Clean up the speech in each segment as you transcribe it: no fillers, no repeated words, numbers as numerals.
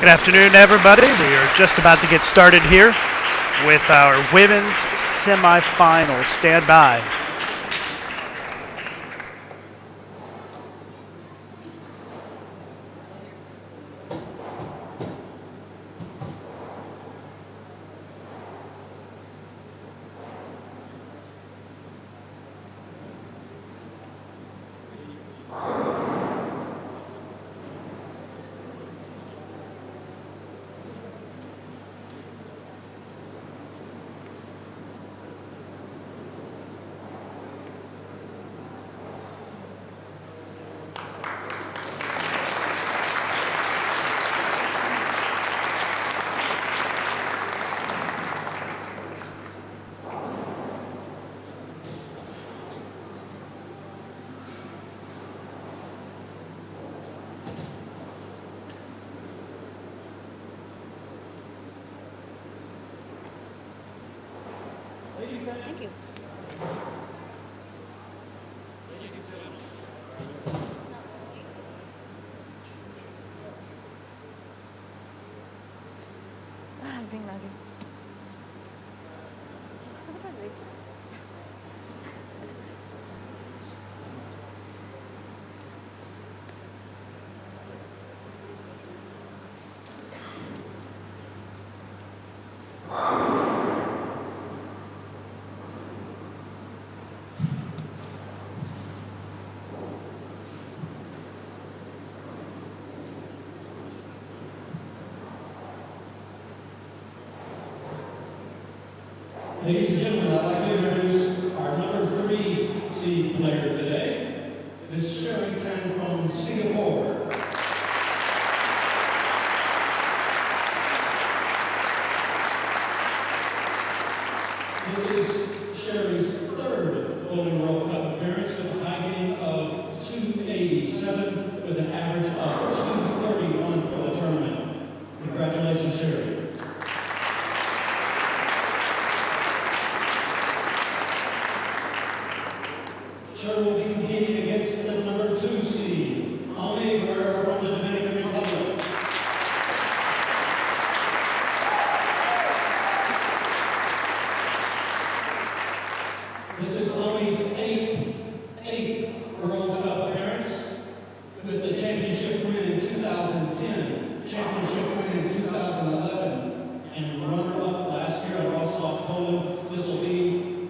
Good afternoon, everybody. We are just about to get started here with our women's semifinal. Stand by. Thank you. Drink now, drink. Ladies and gentlemen, I'd like to introduce our number 3 seed player today, Ms. Sherry Tan from Singapore. This is Sherry's 3rd Bowling World Cup appearance with a high gain of 287 with an average of 231 for the tournament. Congratulations, Sherry. Sherry will be competing against the number 2 seed, Ami Guerrero from the Dominican Republic. This is Ami's 8th World Cup appearance, with the championship win in 2010, championship win in 2011, and runner-up last year at Wrocław, Poland. This will be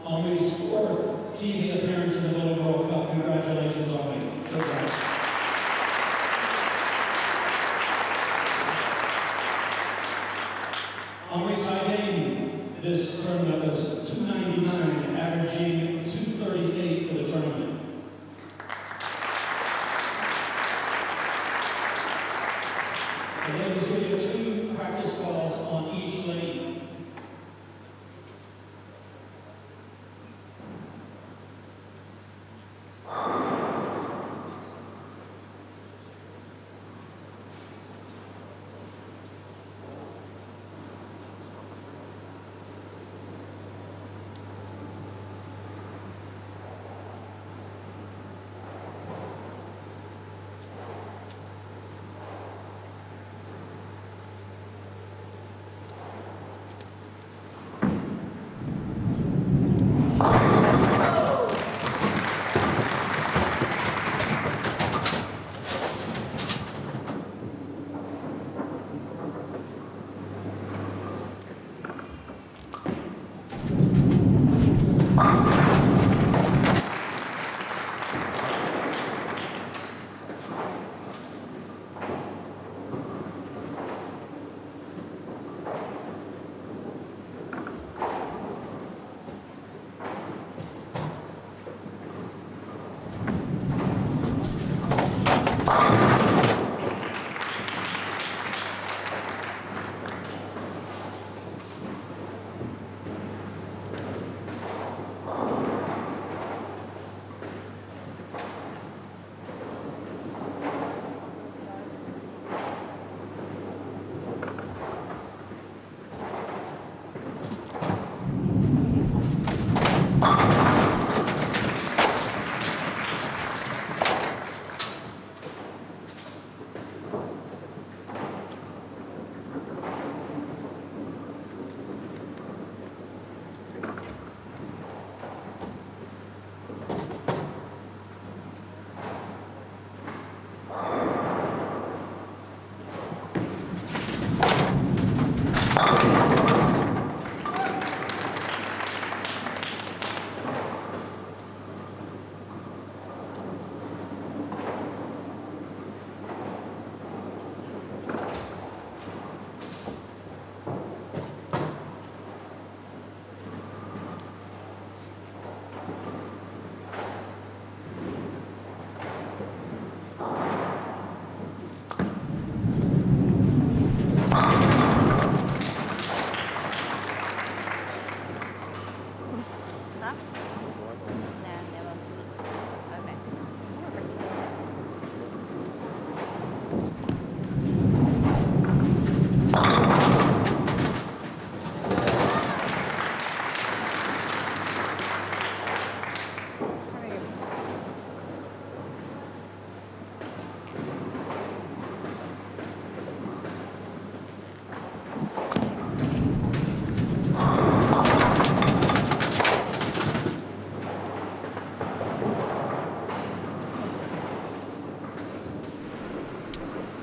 Ami's 4th TV appearance in the Bowling World Cup. Congratulations, Ami. Good job. Ami's high gain this tournament was 299, averaging 238 for the tournament. The ladies will get 2 practice balls on each lane.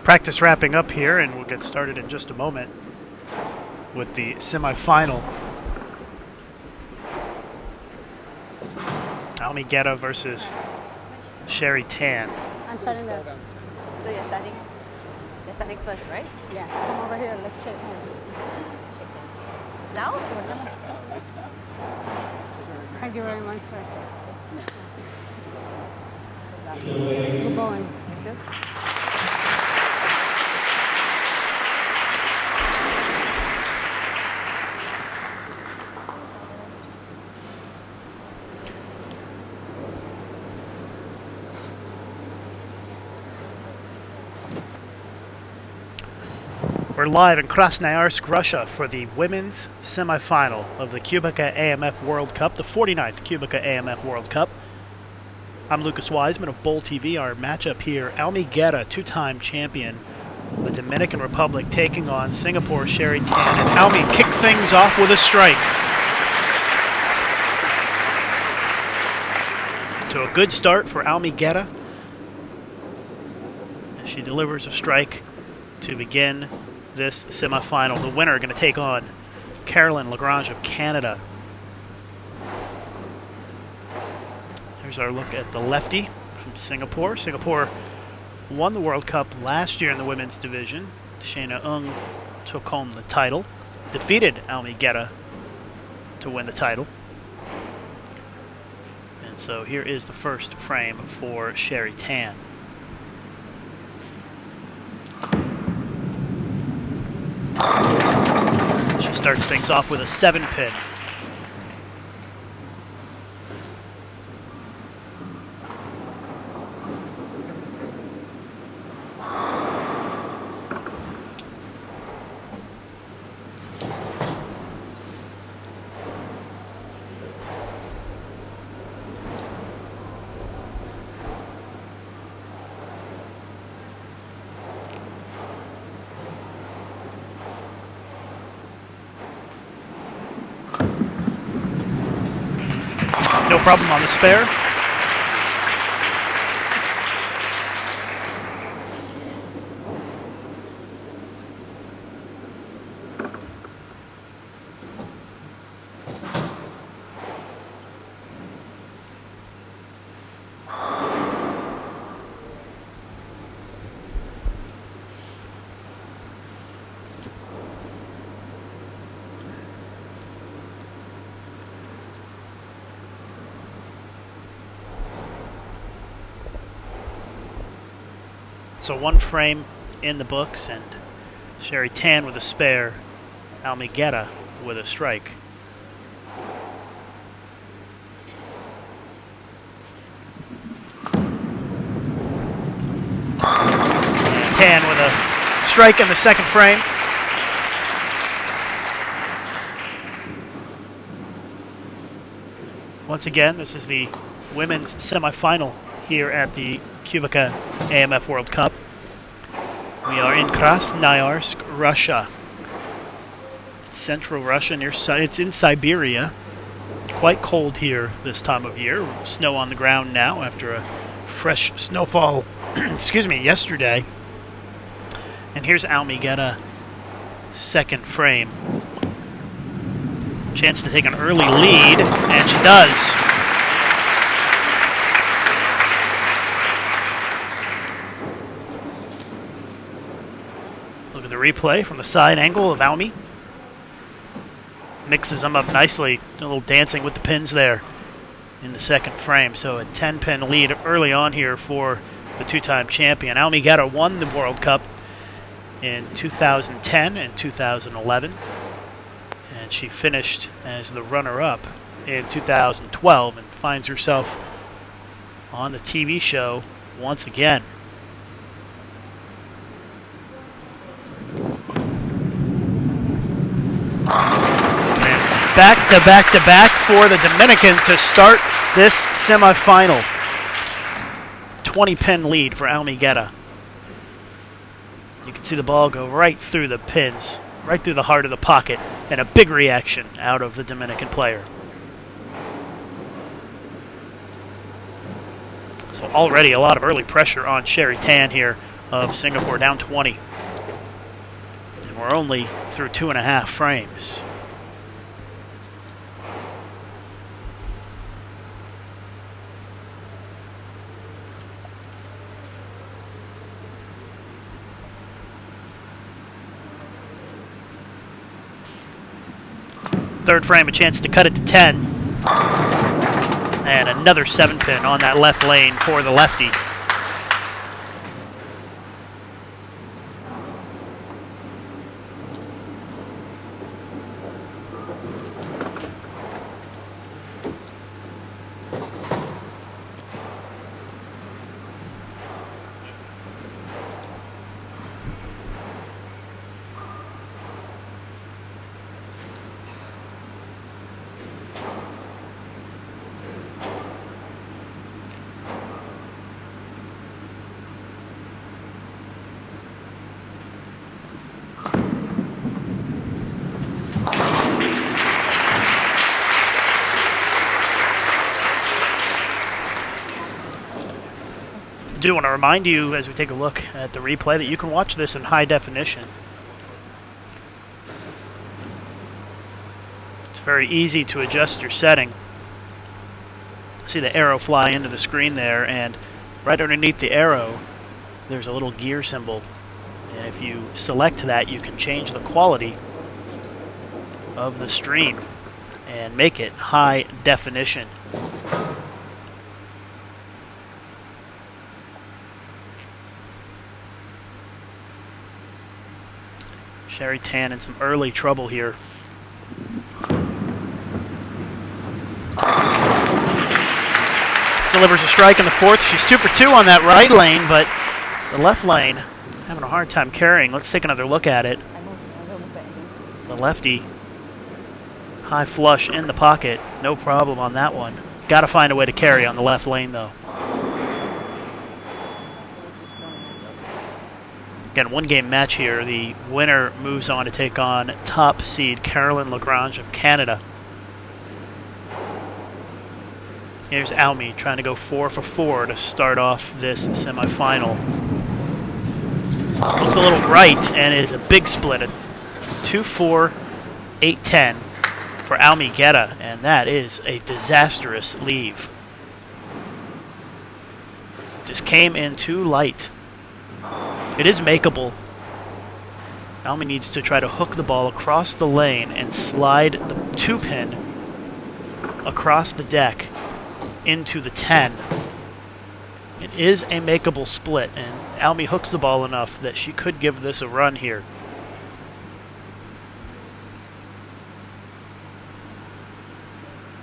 Practice wrapping up here, and we'll get started in just a moment with the semifinal. Almi Guerra versus Sherry Tan. I'm starting there. So you're starting? You're starting first, right? Yeah. Come over here. Let's shake hands. Shake hands. Now? Thank you very much, sir. Good going. Thank you. We're live in Krasnoyarsk, Russia for the women's semifinal of the QubicaAMF World Cup, the 49th QubicaAMF World Cup. I'm Lucas Wiseman of Bowl TV. Our matchup here, Almi Guerra, two-time champion, the Dominican Republic taking on Singapore Sherry Tan, and Almi kicks things off with a strike. So a good start for Almi Guerra. She delivers a strike to begin this semifinal. The winner going to take on Caroline Lagrange of Canada. Here's our look at the lefty from Singapore. Singapore won the World Cup last year in the women's division. Shayna Ung took home the title, defeated Almi Guerra to win the title. And so here is the first frame for Sherry Tan. She starts things off with a 7-pin. No problem on the spare. So one frame in the books, and Sherry Tan with a spare, Almi Guerra with a strike. And Tan with a strike in the second frame. Once again, this is the women's semifinal here at the QubicaAMF World Cup. We are in Krasnoyarsk, Russia. Central Russia, it's in Siberia. Quite cold here this time of year. Snow on the ground now after a fresh snowfall, yesterday. And here's Almi Guerra, second frame. Chance to take an early lead, and she does. Look at the replay from the side angle of Almi. Mixes them up nicely. A little dancing with the pins there in the second frame. So a 10-pin lead early on here for the two-time champion. Almi Guerra won the World Cup in 2010 and 2011. And she finished as the runner-up in 2012 and finds herself on the TV show once again. back to back to back for the Dominican to start this semifinal. 20-pin lead for Almigueta. You can see the ball go right through the pins, right through the heart of the pocket, and a big reaction out of the Dominican player. So already a lot of early pressure on Sherry Tan here of Singapore, down 20. And we're only through 2.5 frames. Third frame, a chance to cut it to 10. And another 7-pin on that left lane for the lefty. I do want to remind you, as we take a look at the replay, that you can watch this in high definition. It's very easy to adjust your setting. See the arrow fly into the screen there, and right underneath the arrow, there's a little gear symbol. And if you select that, you can change the quality of the stream and make it high definition. Sherry Tan in some early trouble here. Delivers a strike in the fourth. She's 2 for 2 on that right lane, but the left lane having a hard time carrying. Let's take another look at it. The lefty, high flush in the pocket. No problem on that one. Got to find a way to carry on the left lane, though. Again, one-game match here. The winner moves on to take on top seed Caroline Lagrange of Canada. Here's Almy trying to go 4 for 4 to start off this semifinal. Looks a little right, and it is a big split. A 2-4, 8-10 for Almigueta, and that is a disastrous leave. Just came in too light. It is makeable. Almy needs to try to hook the ball across the lane and slide the 2-pin across the deck into the 10. It is a makeable split, and Almy hooks the ball enough that she could give this a run here.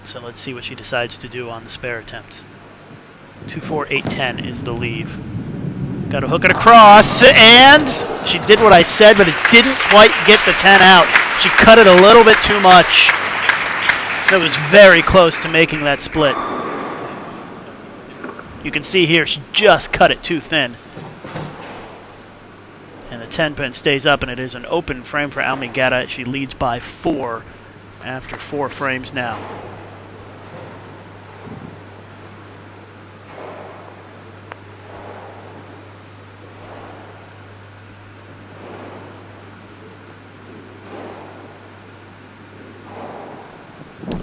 So let's see what she decides to do on the spare attempt. 2-4, 8-10 is the leave. Got to hook it across, and she did what I said, but it didn't quite get the 10 out. She cut it a little bit too much. That was very close to making that split. You can see here, she just cut it too thin. And the 10-pin stays up, and it is an open frame for Almigueta. She leads by 4 after 4 frames now.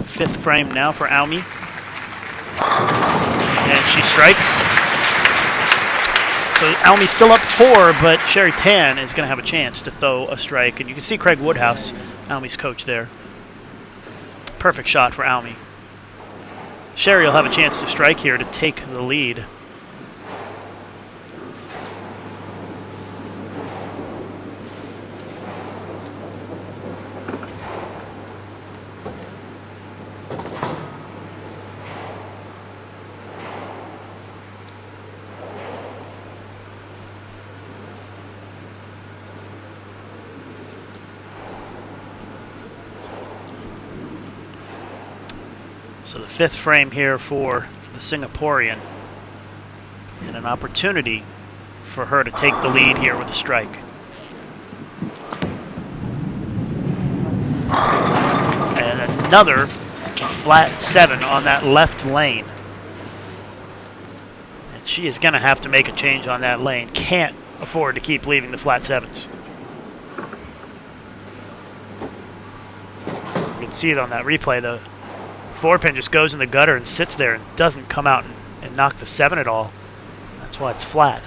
Fifth frame now for Almy. And she strikes. So Almy's still up 4, but Sherry Tan is going to have a chance to throw a strike. And you can see Craig Woodhouse, Almy's coach there. Perfect shot for Almy. Sherry will have a chance to strike here to take the lead. So the 5th frame here for the Singaporean, and an opportunity for her to take the lead here with a strike. And another flat 7 on that left lane. And she is going to have to make a change on that lane. Can't afford to keep leaving the flat 7s. You can see it on that replay. The 4-pin just goes in the gutter and sits there and doesn't come out and knock the 7 at all. That's why it's flat.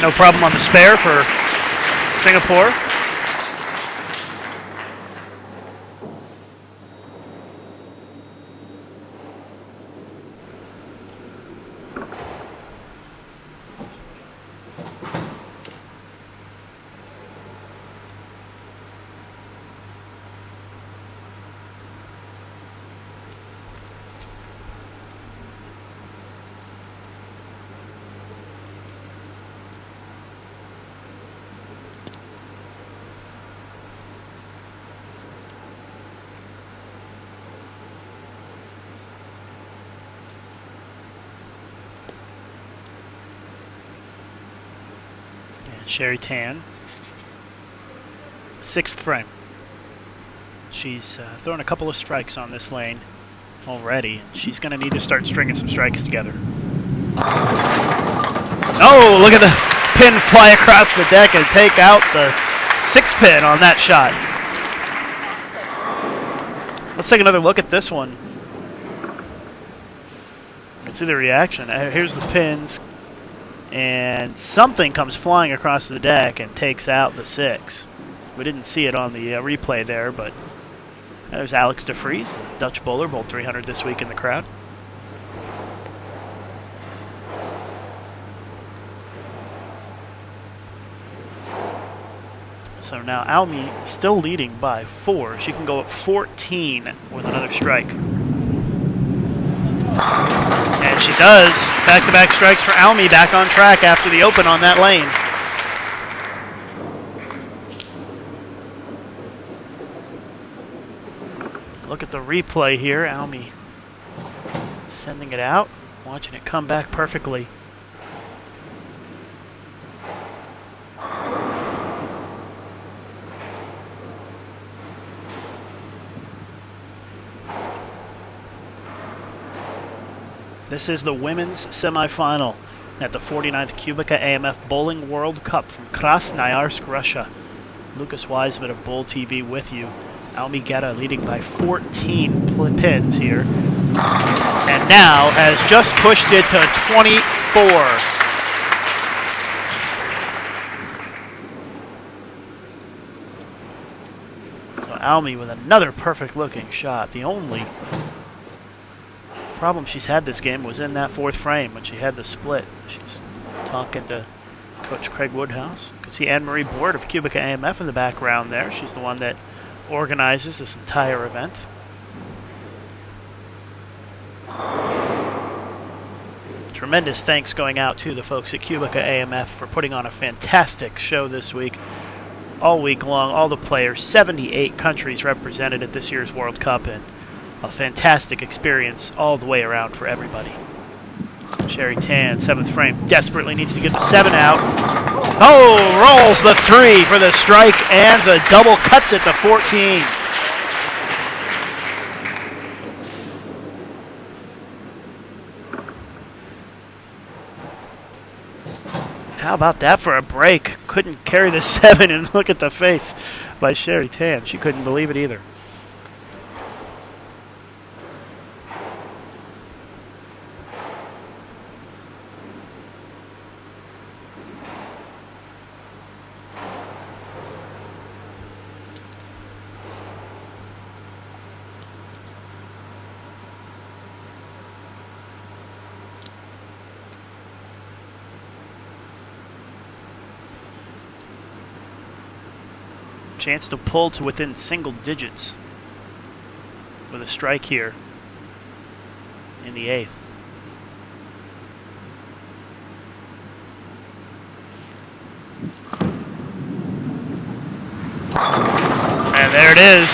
No problem on the spare for Singapore. Sherry Tan, 6th frame. She's thrown a couple of strikes on this lane already, and she's going to need to start stringing some strikes together. Oh, look at the pin fly across the deck and take out the 6-pin on that shot. Let's take another look at this one. Let's see the reaction. Here's the pins. And something comes flying across the deck and takes out the 6. We didn't see it on the replay there, but there's Alex de Vries, the Dutch bowler, bowled 300 this week in the crowd. So now Almi still leading by 4. She can go up 14 with another strike. And she does. Back-to-back strikes for Almi, back on track after the open on that lane. Look at the replay here. Almi sending it out, watching it come back perfectly. This is the women's semifinal at the 49th QubicaAMF Bowling World Cup from Krasnoyarsk, Russia. Lucas Wiseman of Bowl TV with you. Almi Guerra leading by 14 pins here. And now has just pushed it to 24. So Almi with another perfect looking shot. The only problem she's had this game was in that 4th frame when she had the split. She's talking to Coach Craig Woodhouse. You can see Anne-Marie Board of QubicaAMF in the background there. She's the one that organizes this entire event. Tremendous thanks going out to the folks at QubicaAMF for putting on a fantastic show this week. All week long, all the players, 78 countries represented at this year's World Cup, and a fantastic experience all the way around for everybody. Sherry Tan, 7th frame, desperately needs to get the 7 out. Oh, rolls the 3 for the strike, and the double cuts it to 14. How about that for a break? Couldn't carry the 7, and look at the face by Sherry Tan. She couldn't believe it either. Chance to pull to within single digits with a strike here in the 8th. And there it is.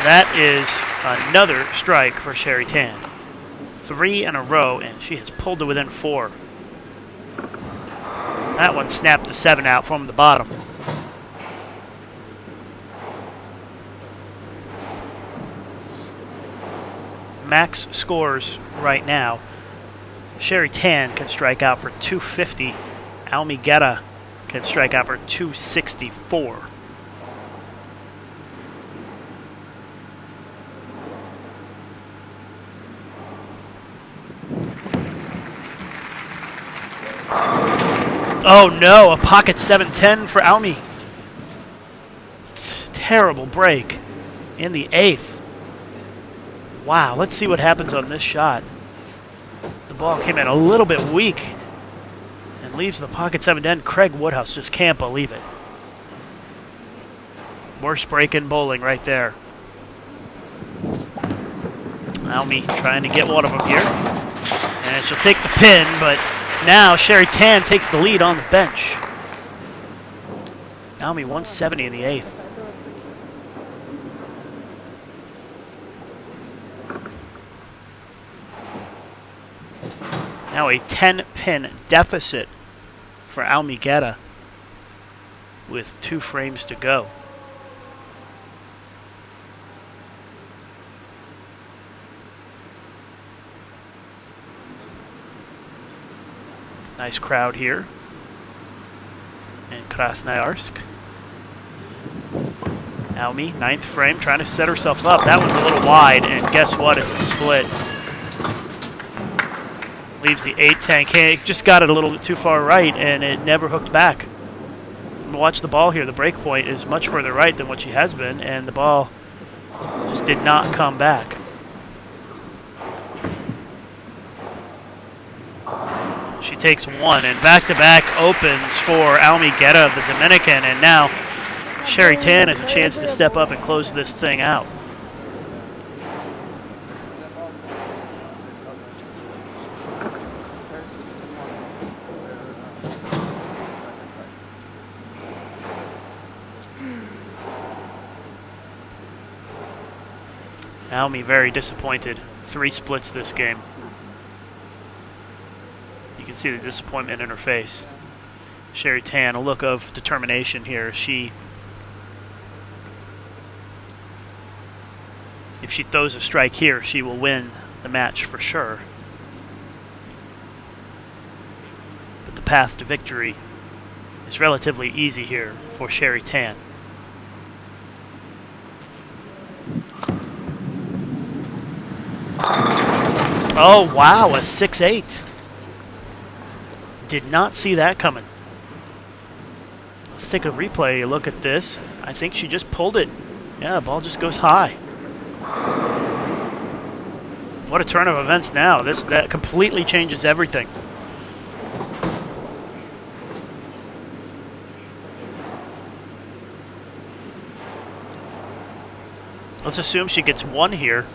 That is another strike for Sherry Tan. 3 in a row, and she has pulled to within 4. That one snapped the 7 out from the bottom. Max scores right now. Sherry Tan can strike out for 250. Almi Guerra can strike out for 264. Oh no, a pocket 710 for Almi. Terrible break in the 8th. Wow, let's see what happens on this shot. The ball came in a little bit weak and leaves the pocket 710. Craig Woodhouse just can't believe it. Worst break in bowling right there. Almi trying to get one of them here. And she'll take the pin, but now Sherry Tan takes the lead on the bench. Almi 170 in the 8th. Now a 10-pin deficit for Almi Guerra with 2 frames to go. Nice crowd here in Krasnoyarsk. Almi, 9th frame, trying to set herself up. That one's a little wide, and guess what? It's a split. Leaves the 8 tank. It just got it a little bit too far right, and it never hooked back. Watch the ball here. The break point is much further right than what she has been, and the ball just did not come back. She takes 1, and back-to-back opens for Almi Guerra of the Dominican, and now Sherry Tan has a chance to step up and close this thing out. Almi very disappointed. 3 splits this game. You can see the disappointment in her face. Sherry Tan, a look of determination here. If she throws a strike here, she will win the match for sure. But the path to victory is relatively easy here for Sherry Tan. Oh, wow, a 6-8. Did not see that coming. Let's take a replay, look at this. I think she just pulled it. Yeah, the ball just goes high. What a turn of events now. That completely changes everything. Let's assume she gets 1 here.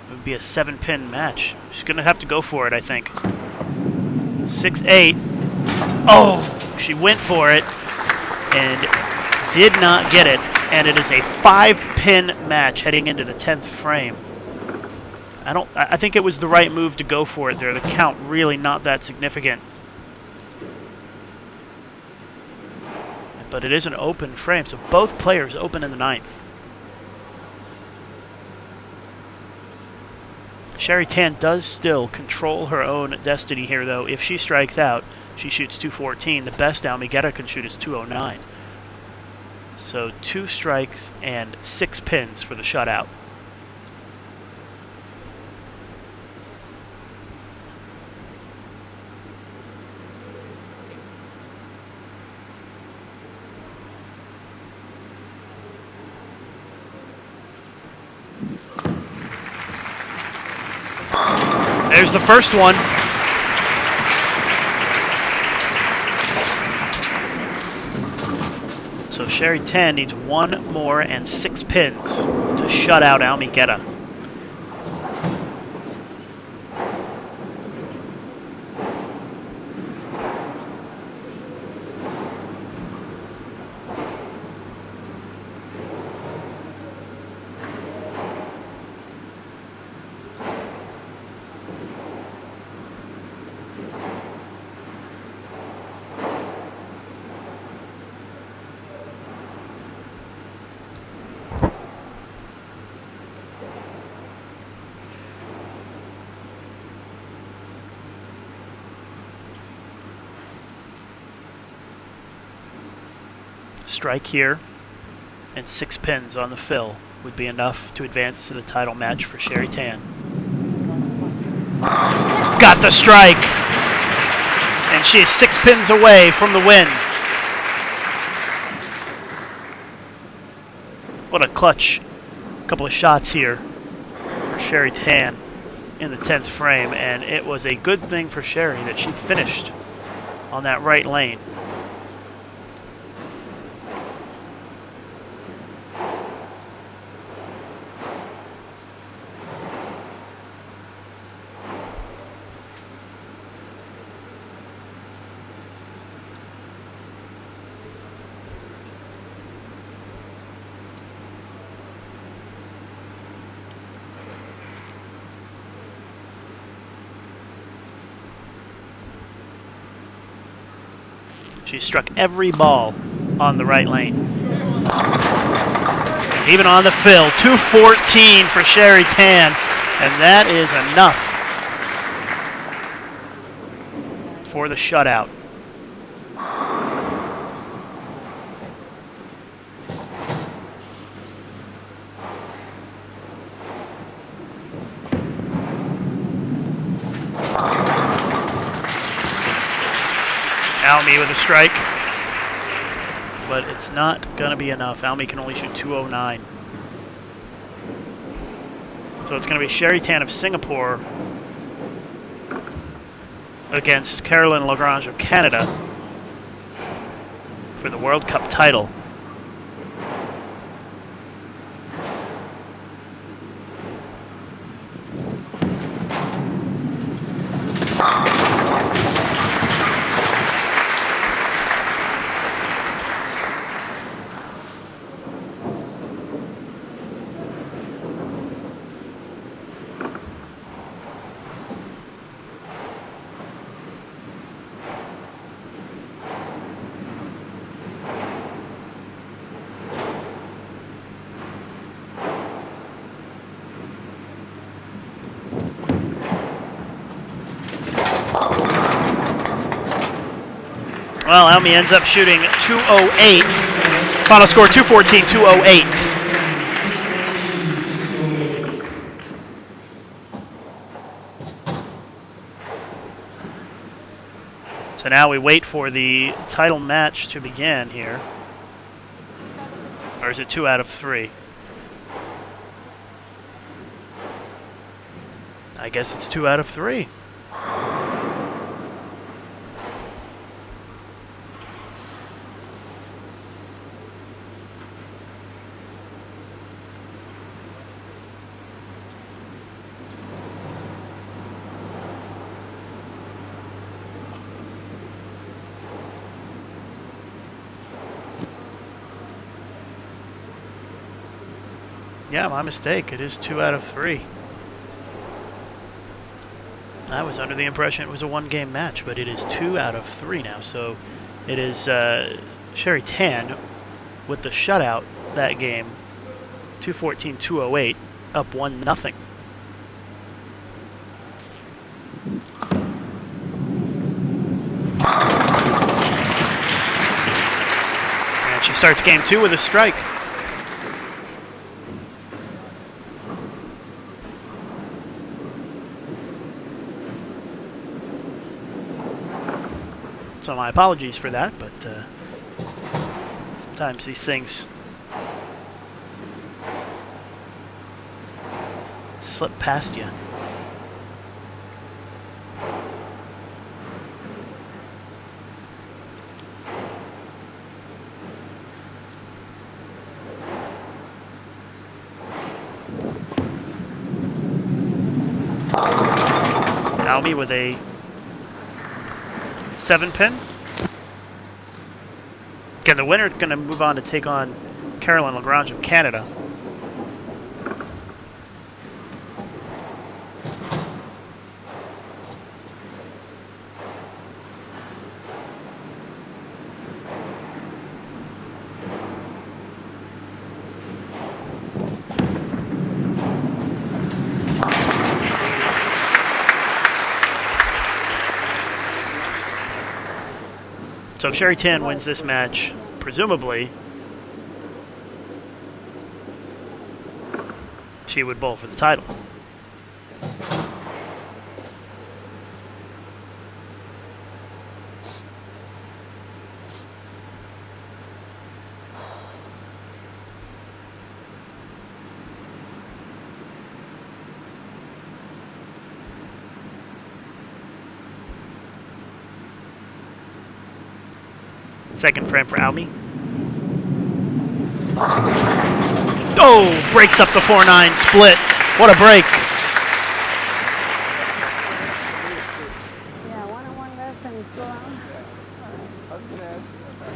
It would be a 7-pin match. She's going to have to go for it, I think. 6-8. Oh, she went for it and did not get it. And it is a 5-pin match heading into the 10th frame. I think it was the right move to go for it there. The count really not that significant. But it is an open frame, so both players open in the 9th. Sherry Tan does still control her own destiny here, though. If she strikes out, she shoots 214. The best Almi Guerra can shoot is 209. So 2 strikes and 6 pins for the shutout. There's the first one. Sherry Tan needs 1 more and 6 pins to shut out Aomi Geta. Strike here and 6 pins on the fill would be enough to advance to the title match for Sherry Tan. Got the strike! And she is 6 pins away from the win. What a clutch couple of shots here for Sherry Tan in the 10th frame, and it was a good thing for Sherry that she finished on that right lane. She struck every ball on the right lane. Even on the fill, 214 for Sherry Tan, and that is enough for the shutout. Aomi with a strike, but it's not going to be enough. Aomi can only shoot 209. So it's going to be Sherry Tan of Singapore against Caroline Lagrange of Canada for the World Cup title. Well, Aomi ends up shooting 208. Final score 214, 208. So now we wait for the title match to begin here. Or is it 2 out of 3? I guess it's 2 out of 3. Yeah, my mistake. It is 2 out of 3. I was under the impression it was a 1-game match, but it is 2 out of 3 now. So it is Sherry Tan with the shutout that game, 214, 208, up 1-0. And she starts game 2 with a strike. So my apologies for that, but sometimes these things slip past you. Almy with a 7-pin. Again, the winner is going to move on to take on Caroline Lagrange of Canada. So if Sherry Tan wins this match, presumably, she would bowl for the title. Second frame for Almy. Oh, breaks up the 4-9 split. What a break. Yeah, 1-on-1 left and slow down. I was going to ask you about that.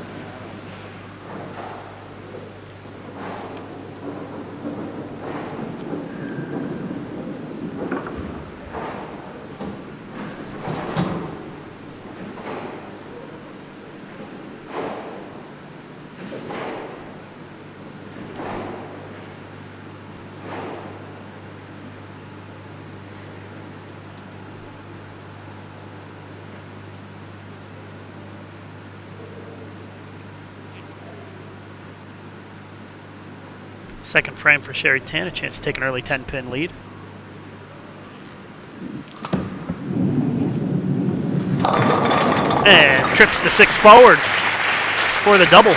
Second frame for Sherry Tan, a chance to take an early 10-pin lead. And trips the 6 forward for the double.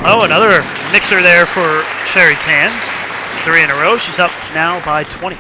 Oh, another mixer there for Sherry Tan. It's 3 in a row. She's up now by 20.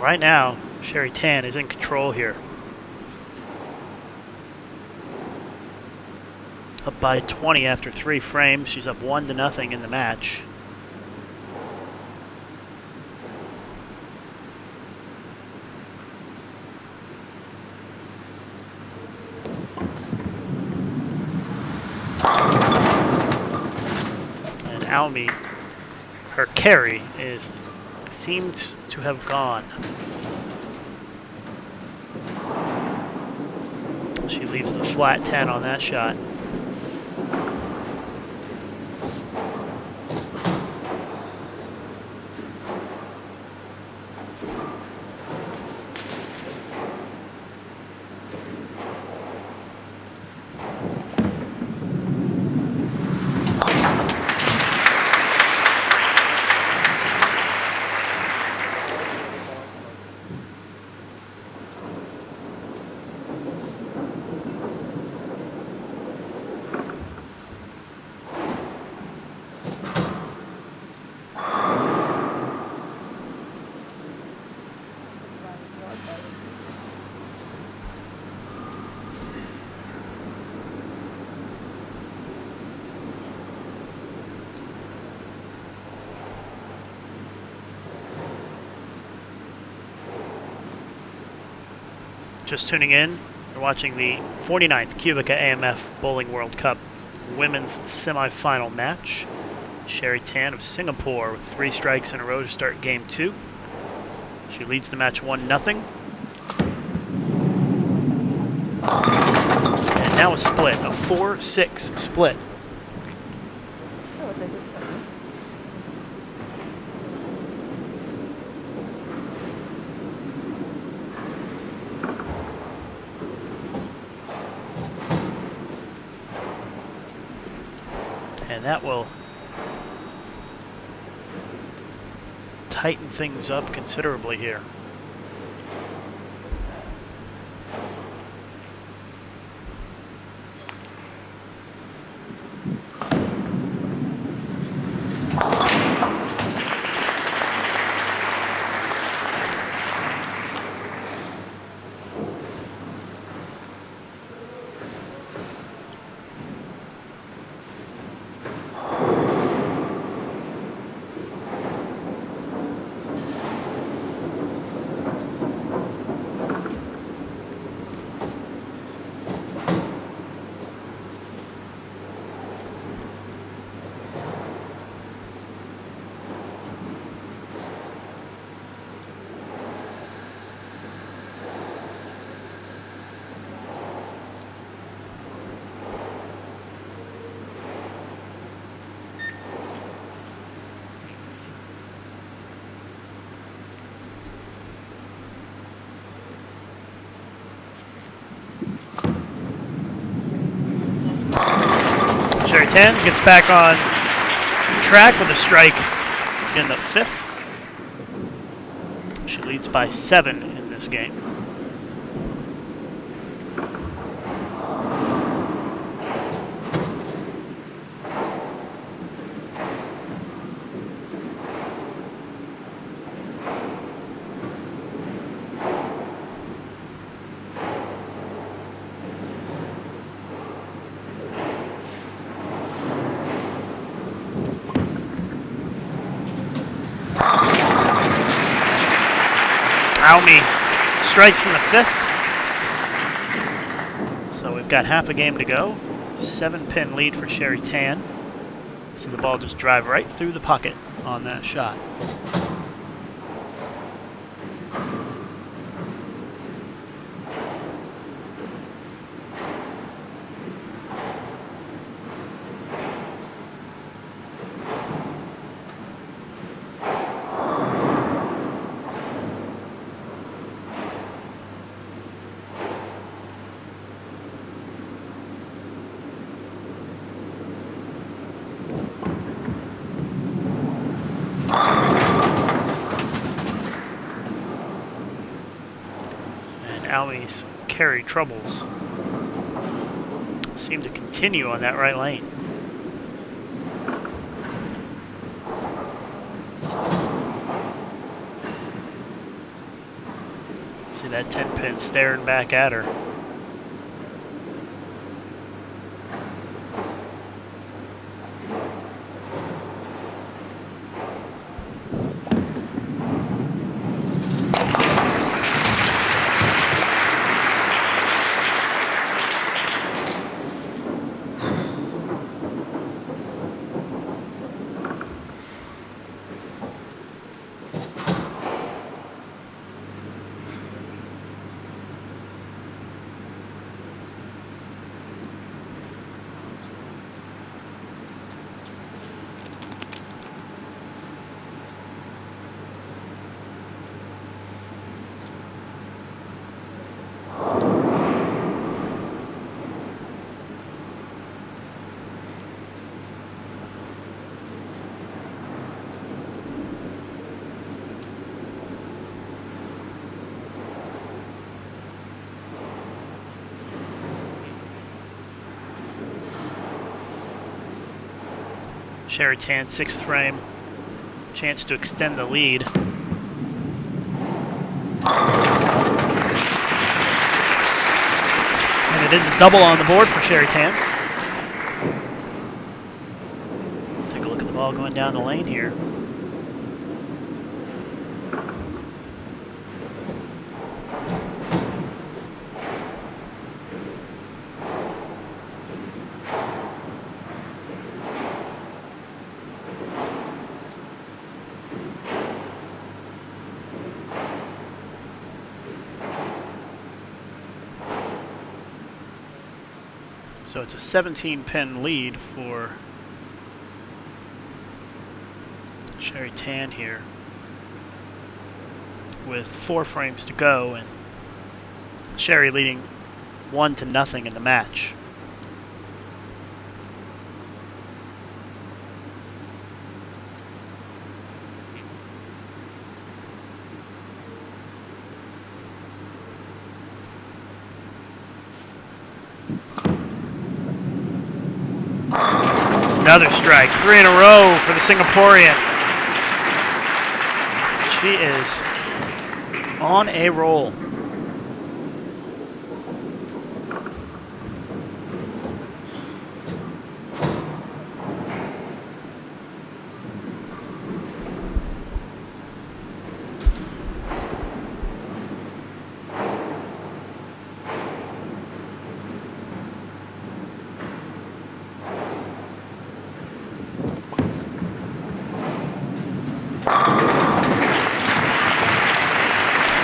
Right now, Sherry Tan is in control here. Up by 20 after 3 frames. She's up 1-0 in the match. And Almy, her carry seemed to have gone. leaves the flat 10 on that shot. Just tuning in, you're watching the 49th QubicaAMF Bowling World Cup women's semifinal match. Sherry Tan of Singapore with 3 strikes in a row to start game 2. She leads the match 1-0. And now a split, a 4-6 split. That was a good shot. And that will tighten things up considerably here. Sherry Tan gets back on track with a strike in the 5th. She leads by 7 in this game. Aomi strikes in the 5th. So we've got half a game to go. 7-pin lead for Sherry Tan. So the ball just drive right through the pocket on that shot. Aomi's carry troubles seem to continue on that right lane. See that 10-pin staring back at her. Sherry Tan, 6th frame. Chance to extend the lead. And it is a double on the board for Sherry Tan. Take a look at the ball going down the lane here. So it's a 17-pin lead for Sherry Tan here, with 4 frames to go, and Sherry leading 1-0 in the match. Another strike, 3 in a row for the Singaporean. She is on a roll.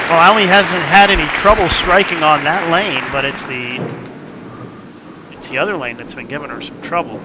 Well, Almy hasn't had any trouble striking on that lane, but it's the other lane that's been giving her some trouble.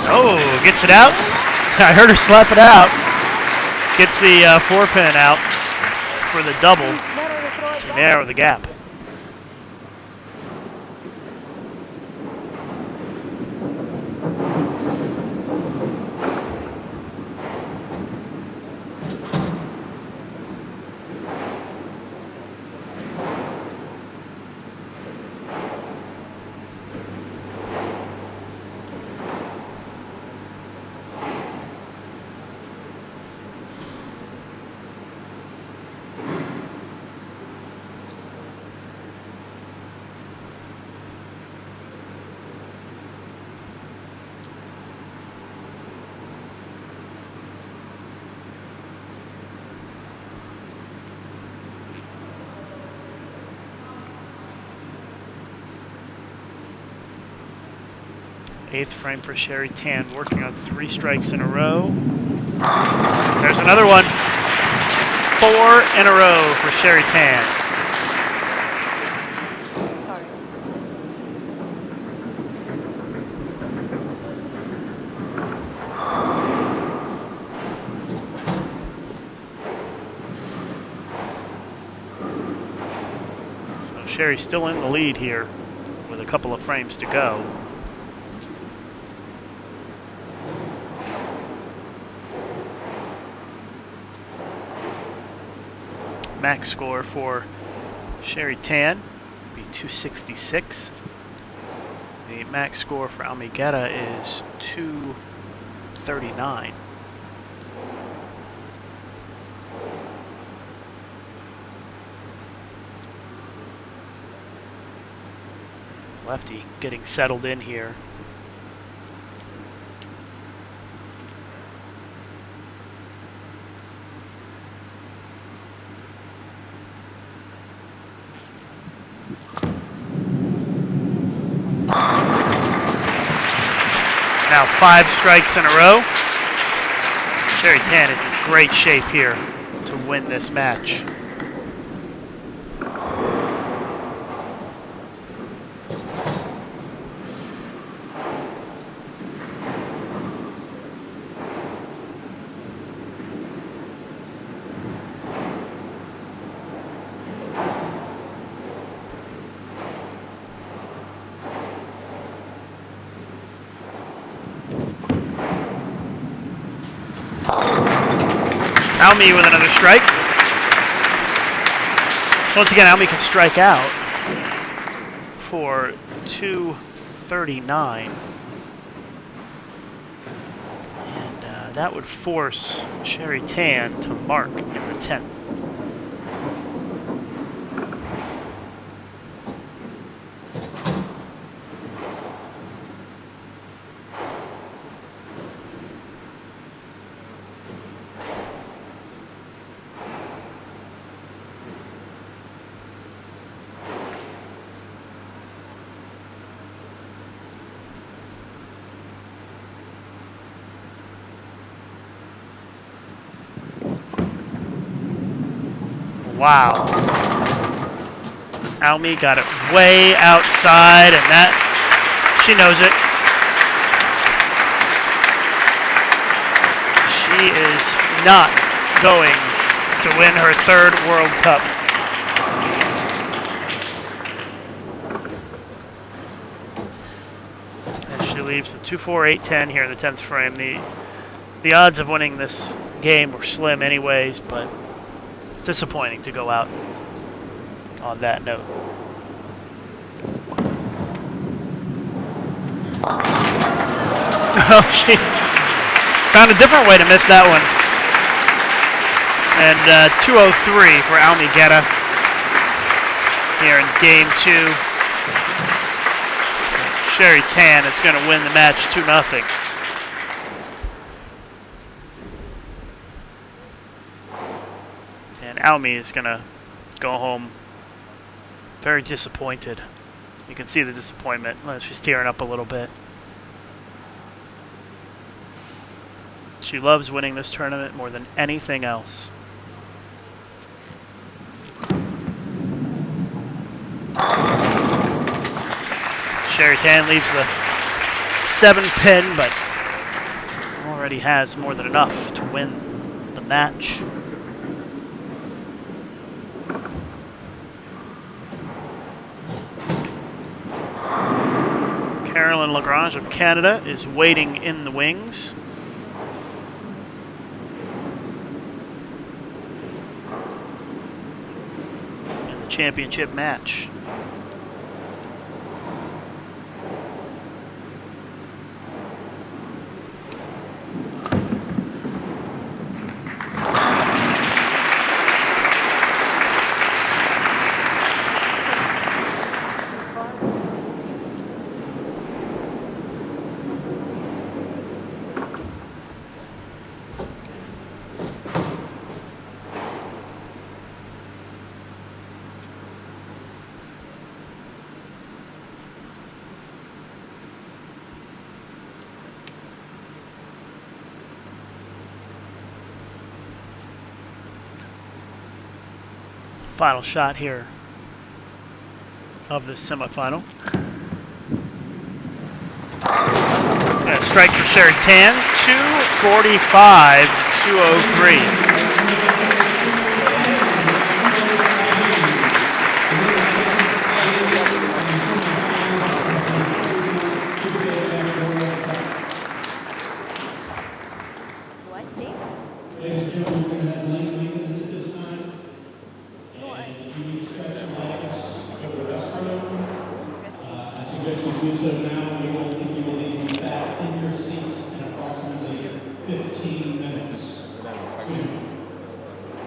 Oh, gets it out. I heard her slap it out. Gets the 4-pin out for the double to narrow the gap. Eighth frame for Sherry Tan, working on 3 strikes in a row. There's another one. 4 in a row for Sherry Tan. Sorry. So Sherry's still in the lead here with a couple of frames to go. Max score for Sherry Tan be 266. The max score for Almy Guerra is 239. Lefty getting settled in here. Now 5 strikes in a row. Sherry Tan is in great shape here to win this match. Almy with another strike. Once again, Almy can strike out for 239. And that would force Sherry Tan to mark in the 10th. Wow. Almy got it way outside, and that, she knows it. She is not going to win her 3rd World Cup. And she leaves the 2-4-8-10 here in the 10th frame. The odds of winning this game were slim anyways, but disappointing to go out on that note. Oh, she found a different way to miss that one. And 2-0-3 for Almy Guerra here in game 2. Sherry Tan is going to win the match 2-0. And Almy is going to go home very disappointed. You can see the disappointment. She's tearing up a little bit. She loves winning this tournament more than anything else. Sherry Tan leaves the 7-pin, but already has more than enough to win the match. Carolyn Lagrange of Canada is waiting in the wings. In the championship match. Final shot here of this semifinal. And a strike for Sherry Tan, 245, 203. Do I stay? Ladies and gentlemen, we're going to have lane maintenance at this time. And if you need to stretch your legs, go to the restroom. I suggest you do so now. We will leave you back in your seats in approximately 15 minutes. Excuse me.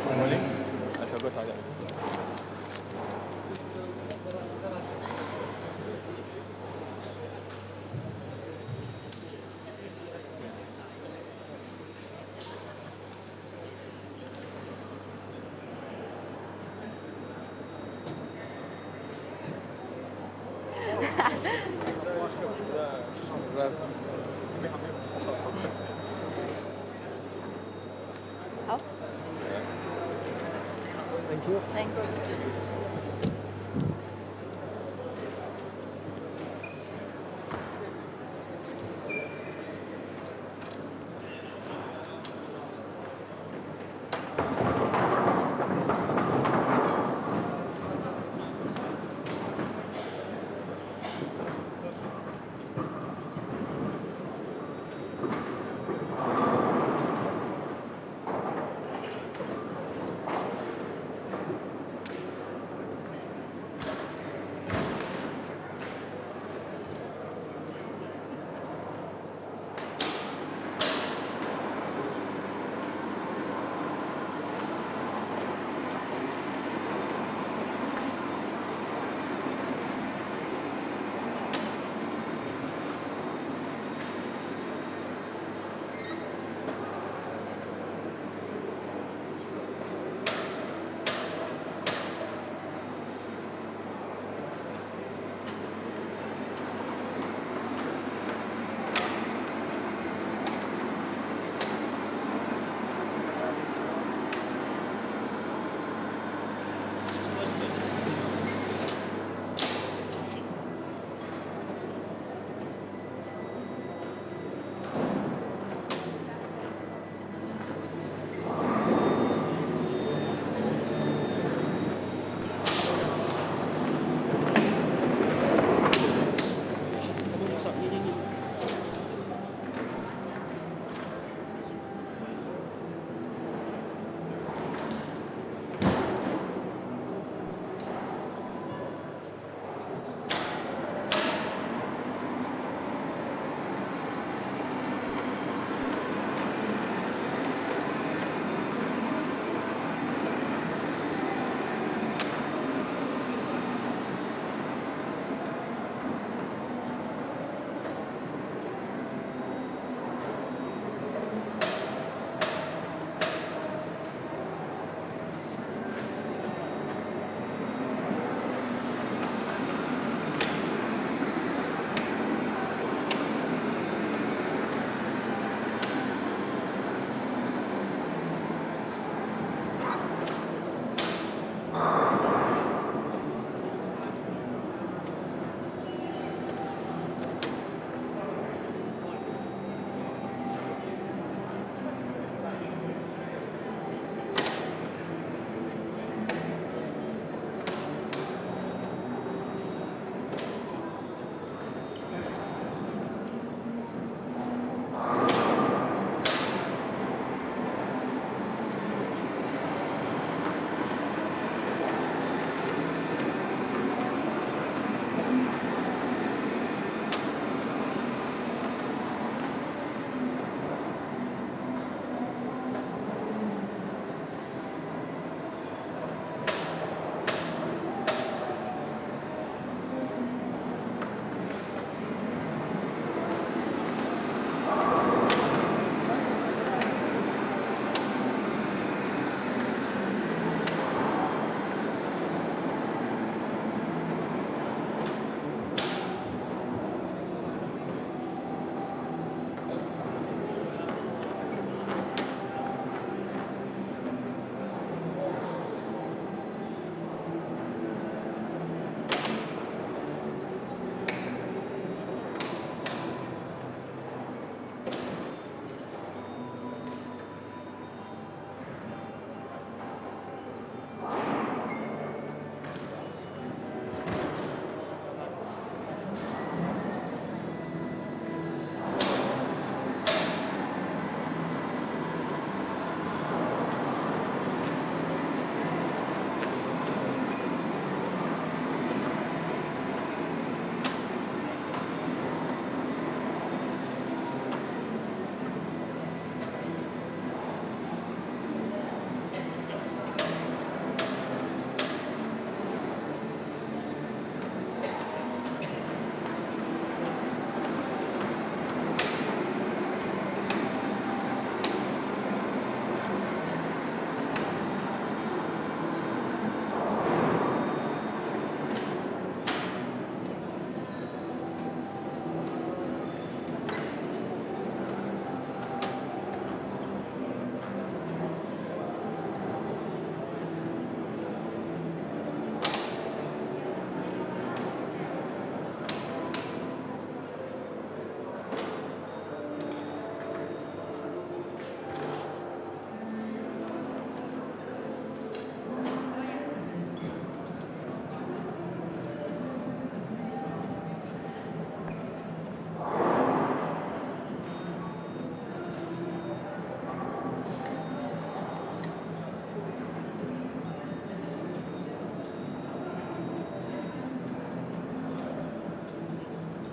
I shall go toilet. How? Thank you. Thanks.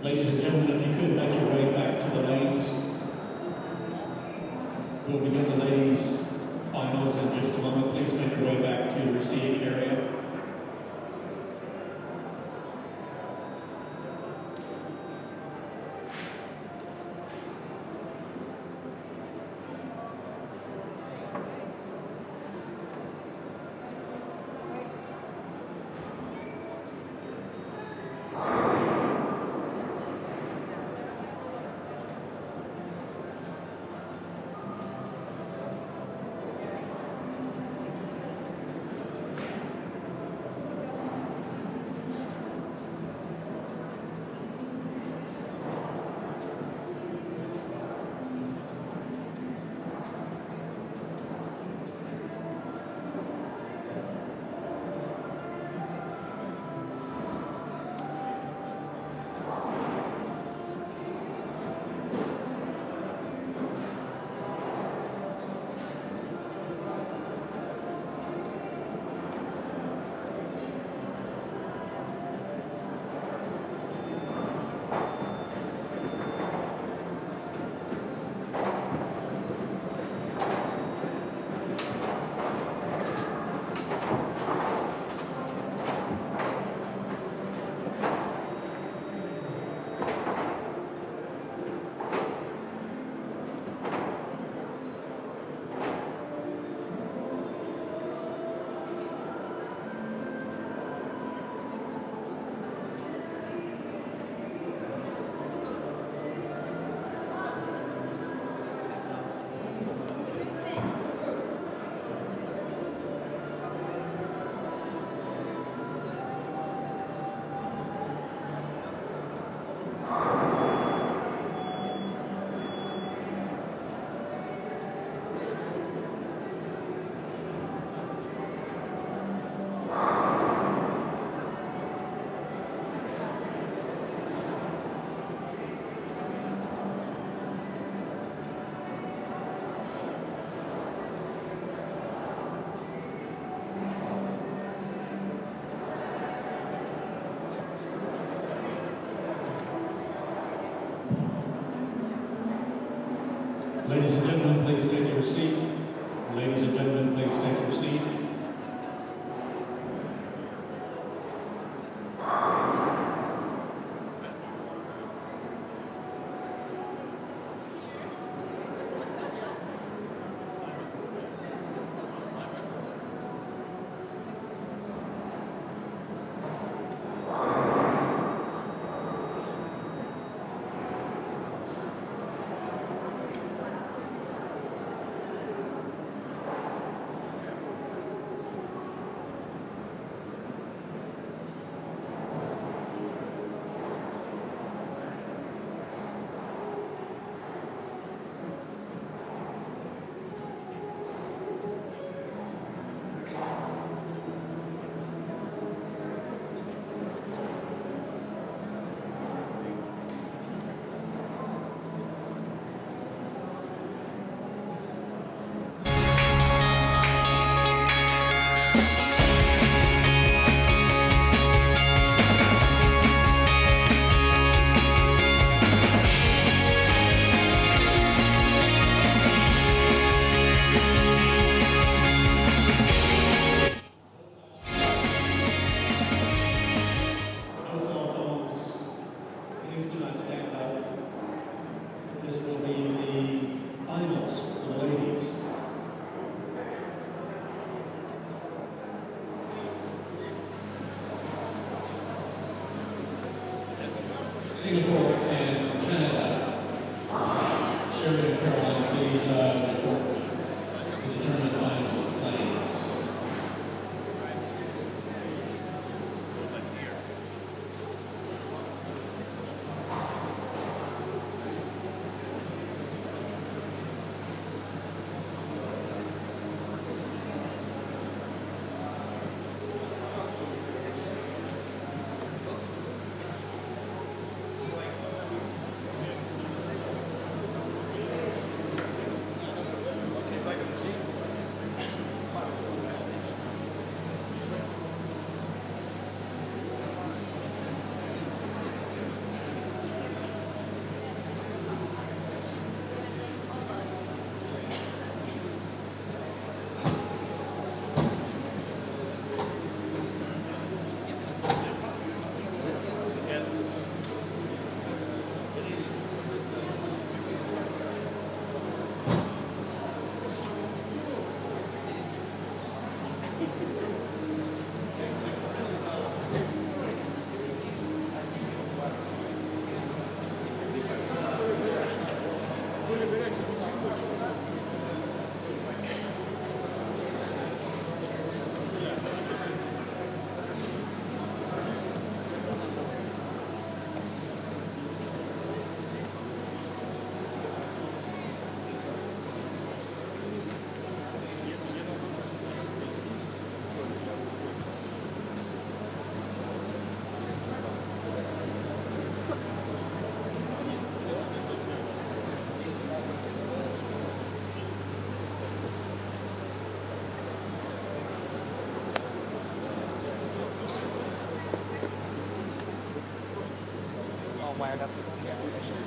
Ladies and gentlemen, if you could make your way back to the lanes. We'll begin the ladies' finals in just a moment. Please make your way back to your seating area. Ladies and gentlemen, please take your seat. Ladies and gentlemen, please take your seat. Singapore and Canada. Sherman and Caroline, please report to the tournament final lanes. fired up.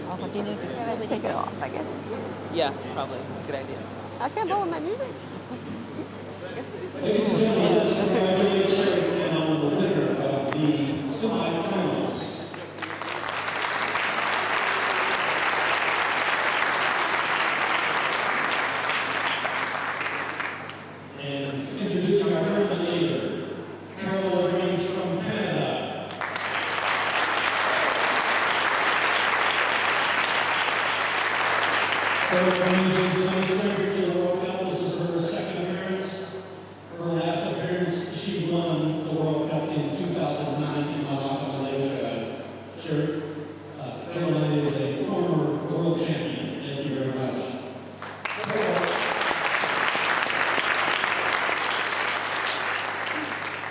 I'll continue. Yeah, take it off, I guess. Yeah, probably. It's a good idea. I can't blow with my music. I guess it's a Ladies and gentlemen, let's congratulate Sherrington on the winner of the semifinals. And introducing our tournament leader, Carol Lagrange from Canada. Carol Lagrange is no stranger to the World Cup. This is her second appearance. Her last appearance, she won the World Cup in 2009 in Malacca, Malaysia. Caroline is a former world champion. Thank you very much.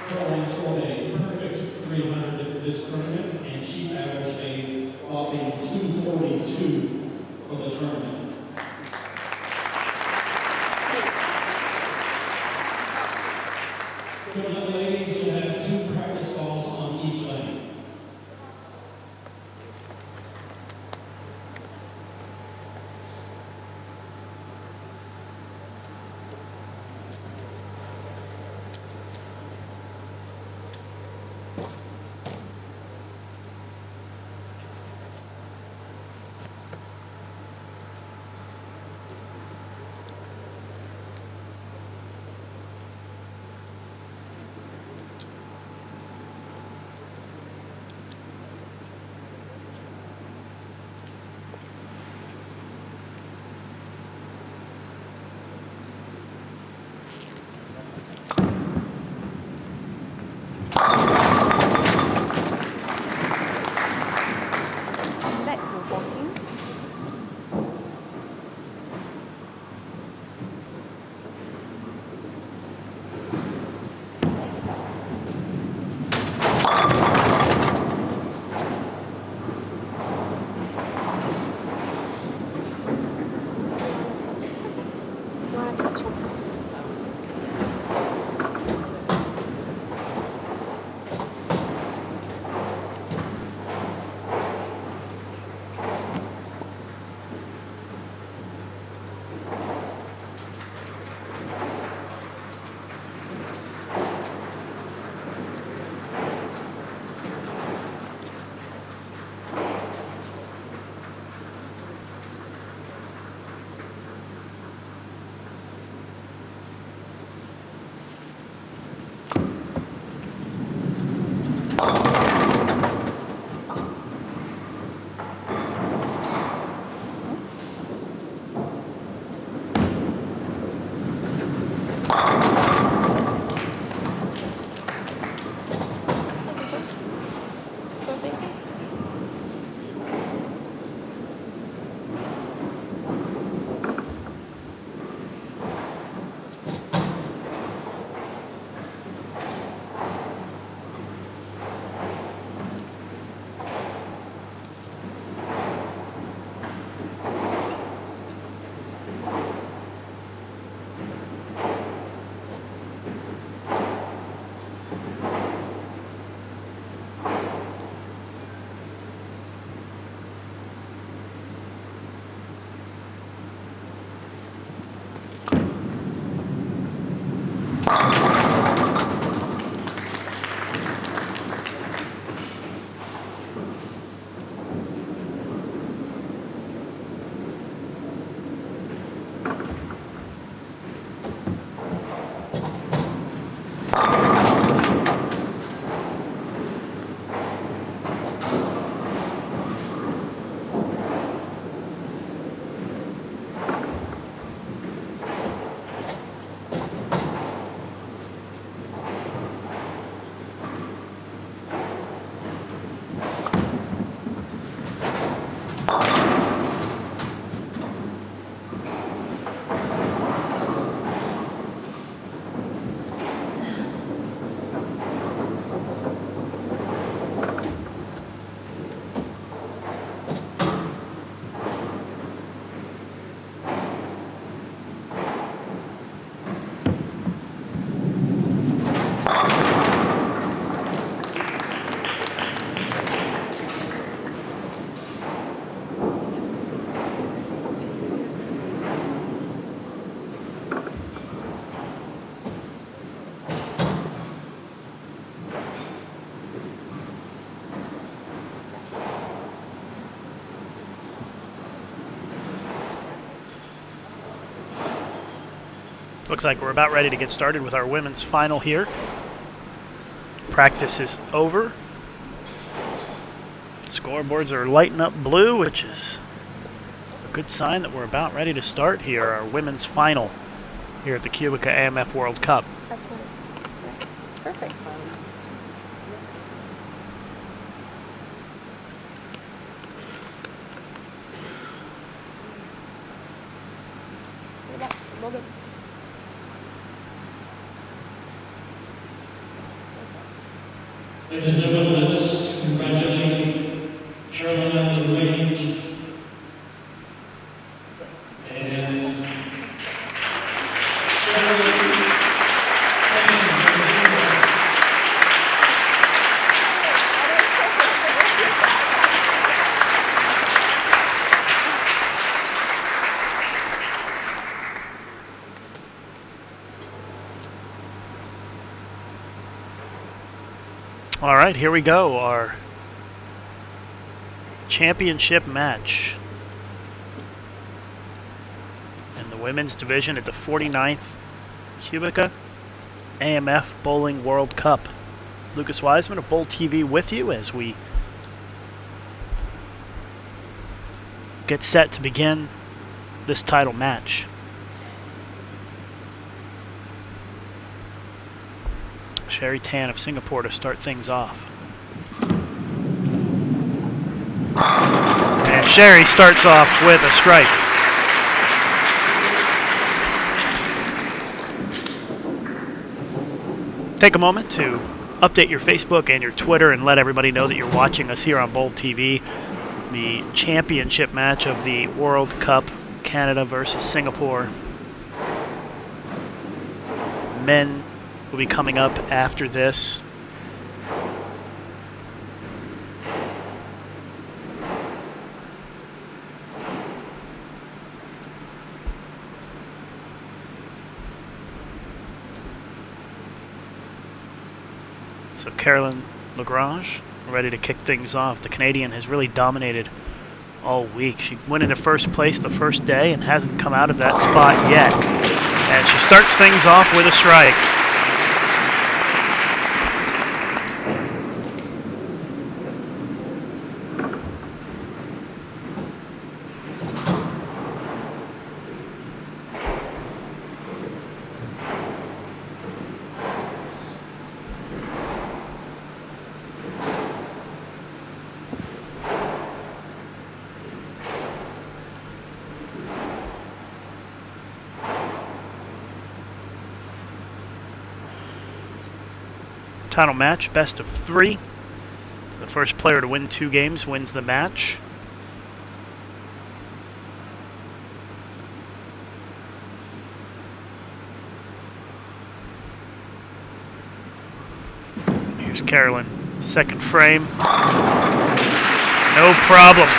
Caroline scored a perfect 300 at this tournament, and she averaged a whopping 242 for the tournament. For the ladies, you'll have 2 practice balls on each lane. Looks like we're about ready to get started with our women's final here. Practice is over. Scoreboards are lighting up blue, which is a good sign that we're about ready to start here, our women's final here at the QubicaAMF World Cup. That's right. Yeah. Perfect. Look at that. Well, good. Ladies and gentlemen, let's congratulate Carolina LaGrange and All right, here we go, our championship match in the women's division at the 49th QubicaAMF Bowling World Cup. Lucas Wiseman of Bowl TV with you as we get set to begin this title match. Sherry Tan of Singapore to start things off. And Sherry starts off with a strike. Take a moment to update your Facebook and your Twitter and let everybody know that you're watching us here on Bowl TV. The championship match of the World Cup, Canada versus Singapore. Men will be coming up after this. So Caroline Lagrange ready to kick things off. The Canadian has really dominated all week. She went into first place the first day and hasn't come out of that spot yet. And she starts things off with a strike. Final match, best of 3. The first player to win 2 games wins the match. Here's Carolyn, second frame. No problem.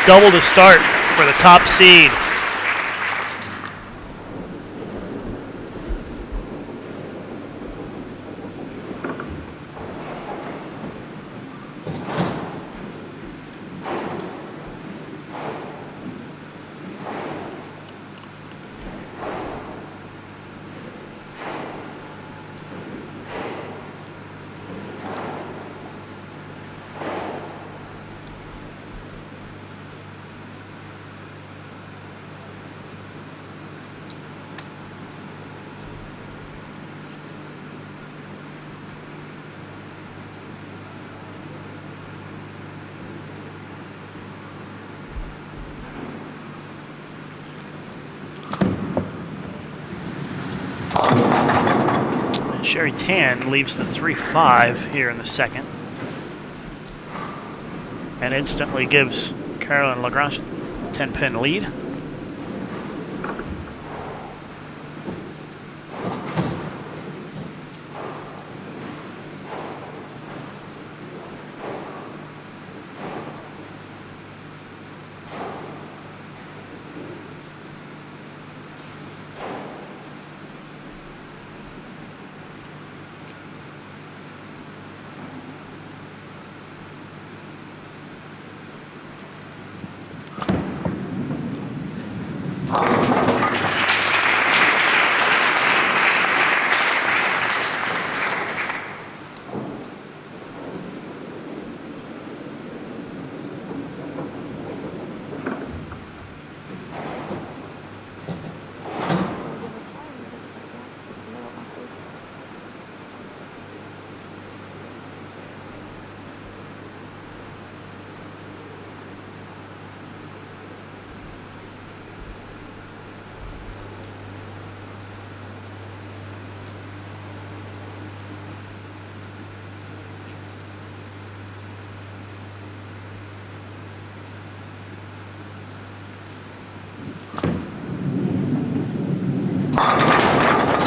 Double to start for the top seed. Sherry Tan leaves the 3-5 here in the second and instantly gives Caroline Lagrange a 10-pin lead.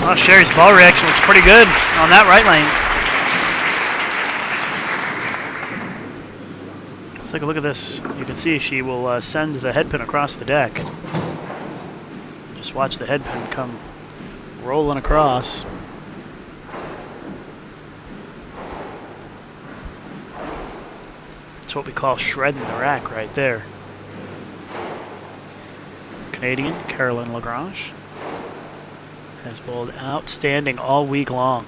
Oh, Sherry's ball reaction looks pretty good on that right lane. Let's take a look at this. You can see she will send the head pin across the deck. Just watch the head pin come rolling across. That's what we call shredding the rack right there. Canadian Caroline Lagrange has bowled outstanding all week long.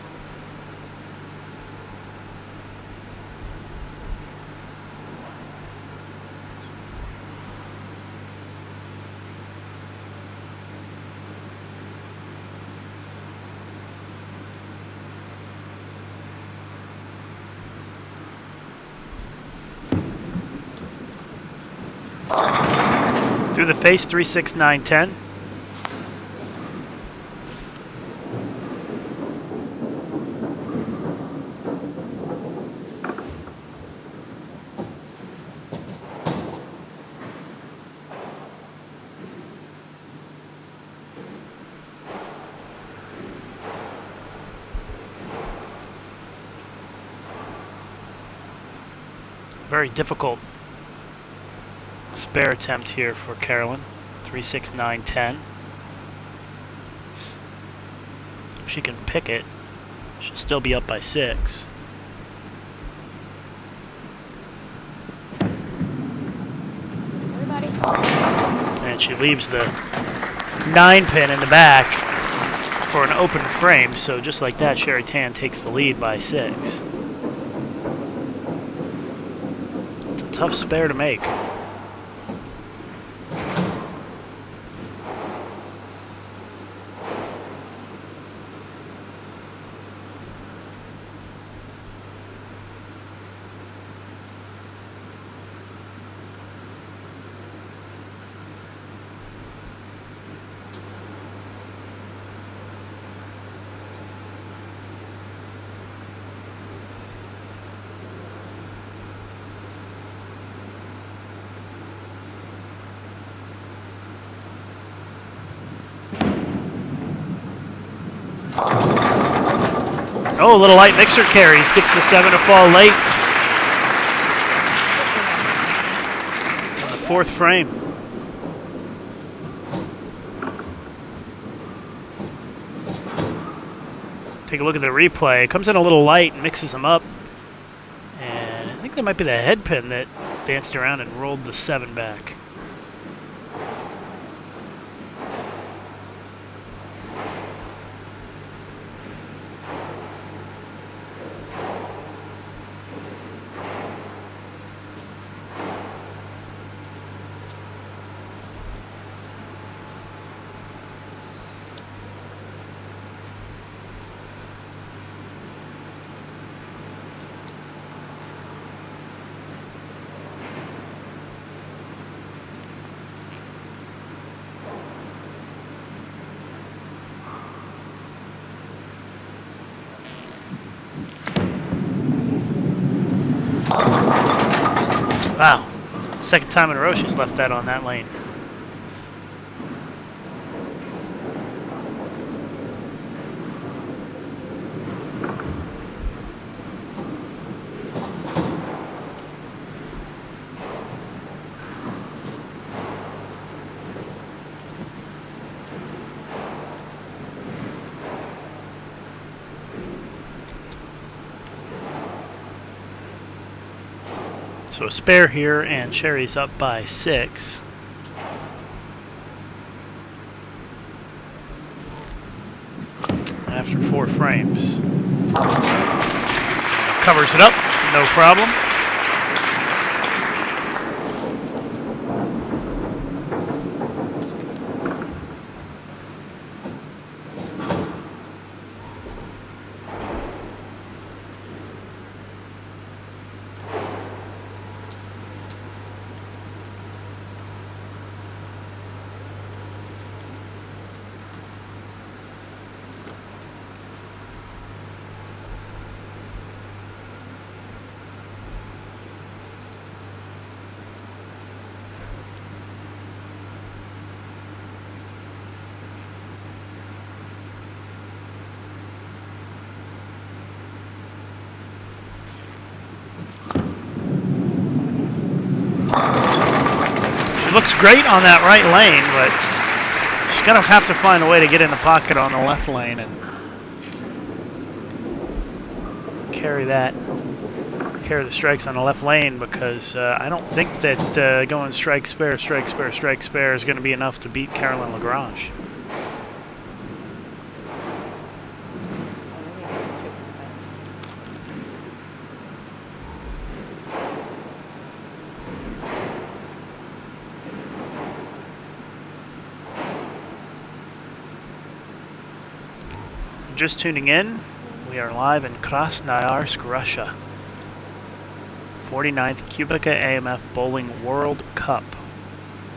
Through the face, 3, 6, 9, 10. Very difficult spare attempt here for Carolyn. 3, 6, 9, 10. If she can pick it, she'll still be up by 6. Everybody. And she leaves the 9 pin in the back for an open frame. So just like that, Sherry Tan takes the lead by 6. It's a tough spare to make. Oh, a little light mixer carries. Gets the 7 to fall late. On the 4th frame. Take a look at the replay. It comes in a little light and mixes them up. And I think that might be the head pin that danced around and rolled the 7 back. Wow. Second time in a row she's left that on that lane. So a spare here, and Sherry's up by 6. After 4 frames. Covers it up, no problem. looks great on that right lane, but she's going to have to find a way to get in the pocket on the left lane and carry the strikes on the left lane, because I don't think that going strike, spare, strike, spare, strike, spare is going to be enough to beat Caroline Lagrange. Just tuning in, we are live in Krasnoyarsk, Russia. 49th QubicaAMF Bowling World Cup.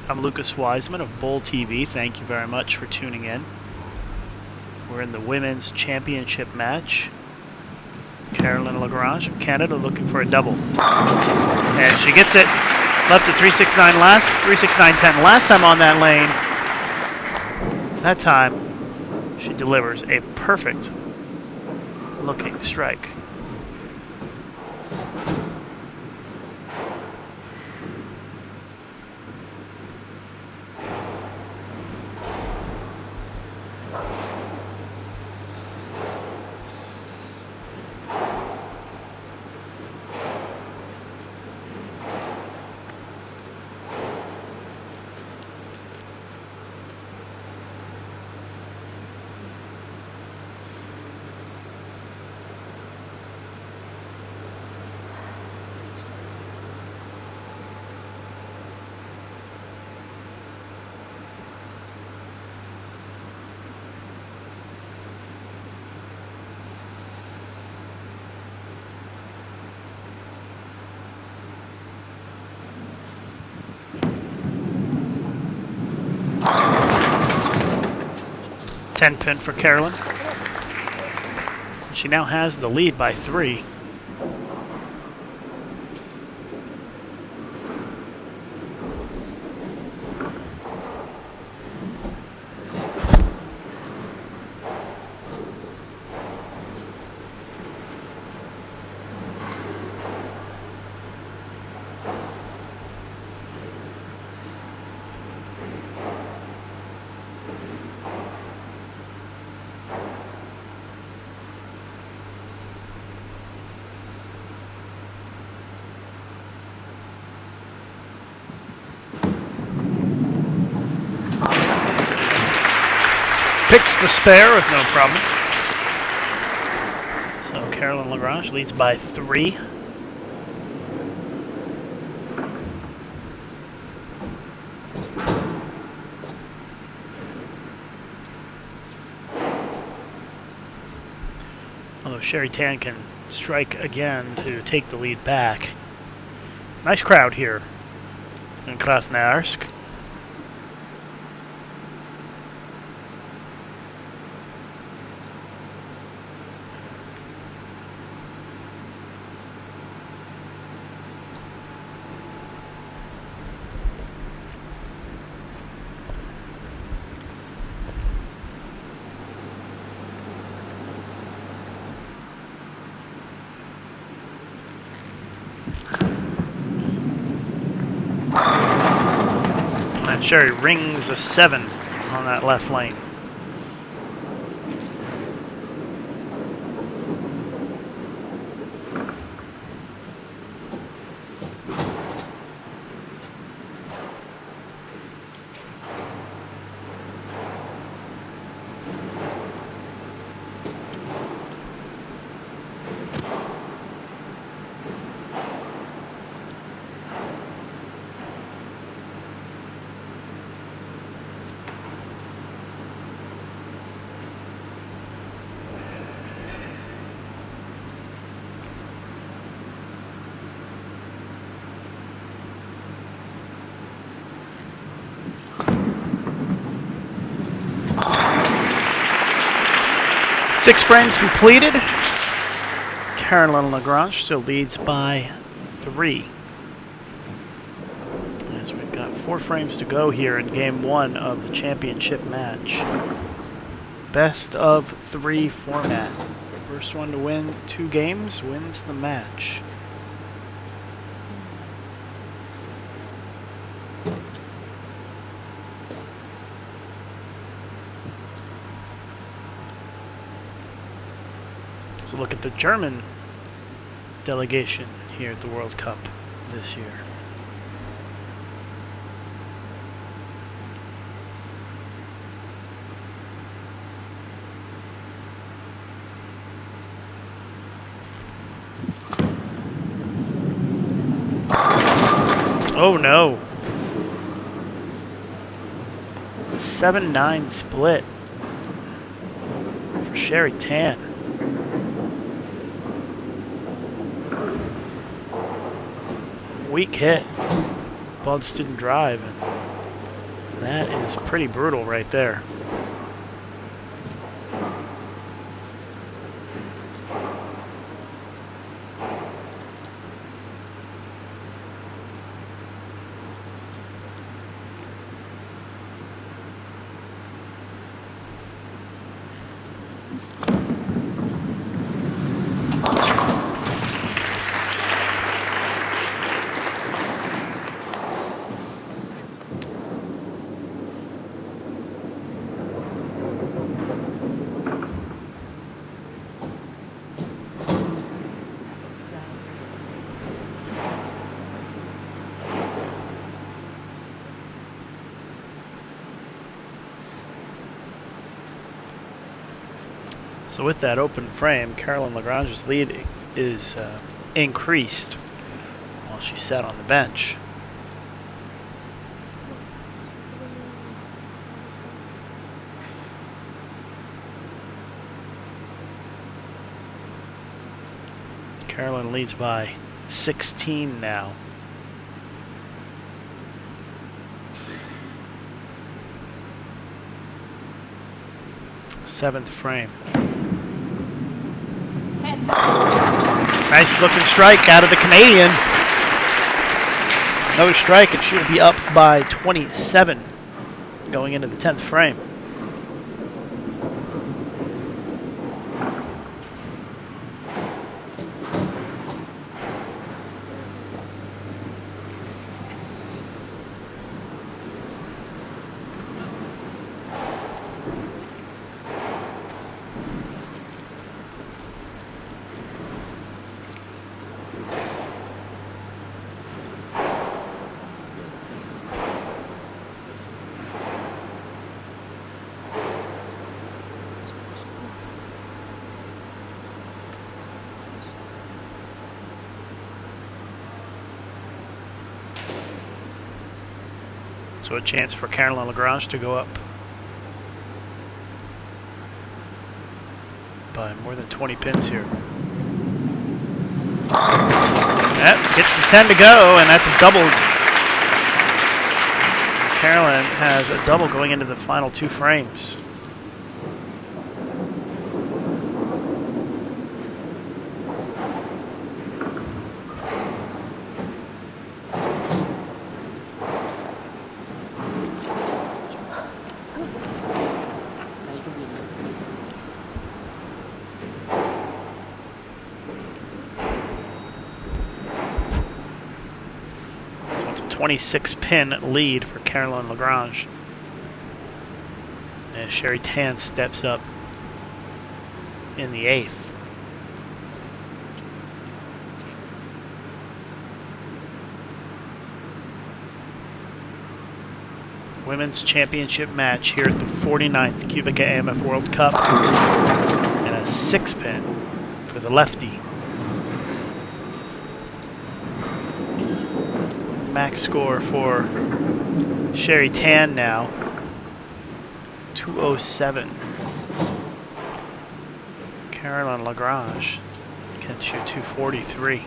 I'm Lucas Wiseman of Bowl TV. Thank you very much for tuning in. We're in the women's championship match. Caroline Lagrange of Canada looking for a double. And she gets it. Left to 369.10 last time on that lane. That time, she delivers a perfect looking strike. Pin for Caroline. She now has the lead by 3. Picks the spare with no problem. So Caroline Lagrange leads by 3. Although Sherry Tan can strike again to take the lead back. Nice crowd here in Krasnoyarsk. Sherry rings a 7 on that left lane. Six frames completed. Caroline Lagrange still leads by 3. As we've got 4 frames to go here in game 1 of the championship match. Best of 3 format. First one to win 2 games wins the match. So look at the German delegation here at the World Cup this year. Oh no. 7-9 split for Sherry Tan. Weak hit. Ball just didn't drive. And that is pretty brutal right there. So with that open frame, Caroline Lagrange's lead is increased while she sat on the bench. Caroline leads by 16 now. Seventh frame. Nice looking strike out of the Canadian. Another strike, and she'll be up by 27 going into the 10th frame. So a chance for Caroline Lagrange to go up by more than 20 pins here. That gets the 10 to go, and that's a double. Caroline has a double going into the final two frames. So it's a 26-pin lead for Caroline Lagrange. And Sherry Tan steps up in the 8th. Women's championship match here at the 49th QubicaAMF World Cup. And a 6-pin for the lefty. Max score for Sherry Tan now, 207. Caroline Lagrange can shoot 243.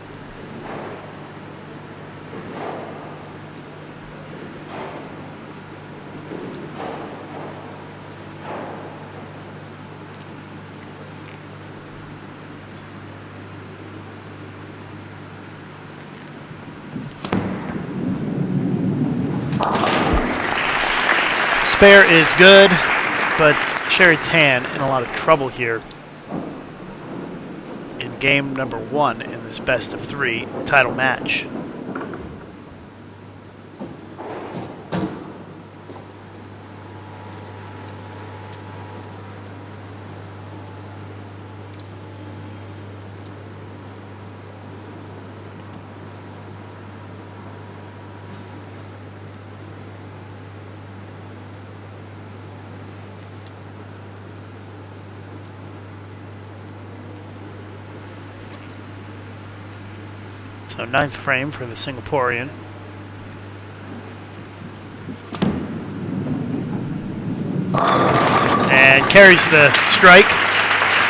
Spare is good, but Sherry Tan in a lot of trouble here in game number 1 in this best of 3 title match. So 9th frame for the Singaporean. And carries the strike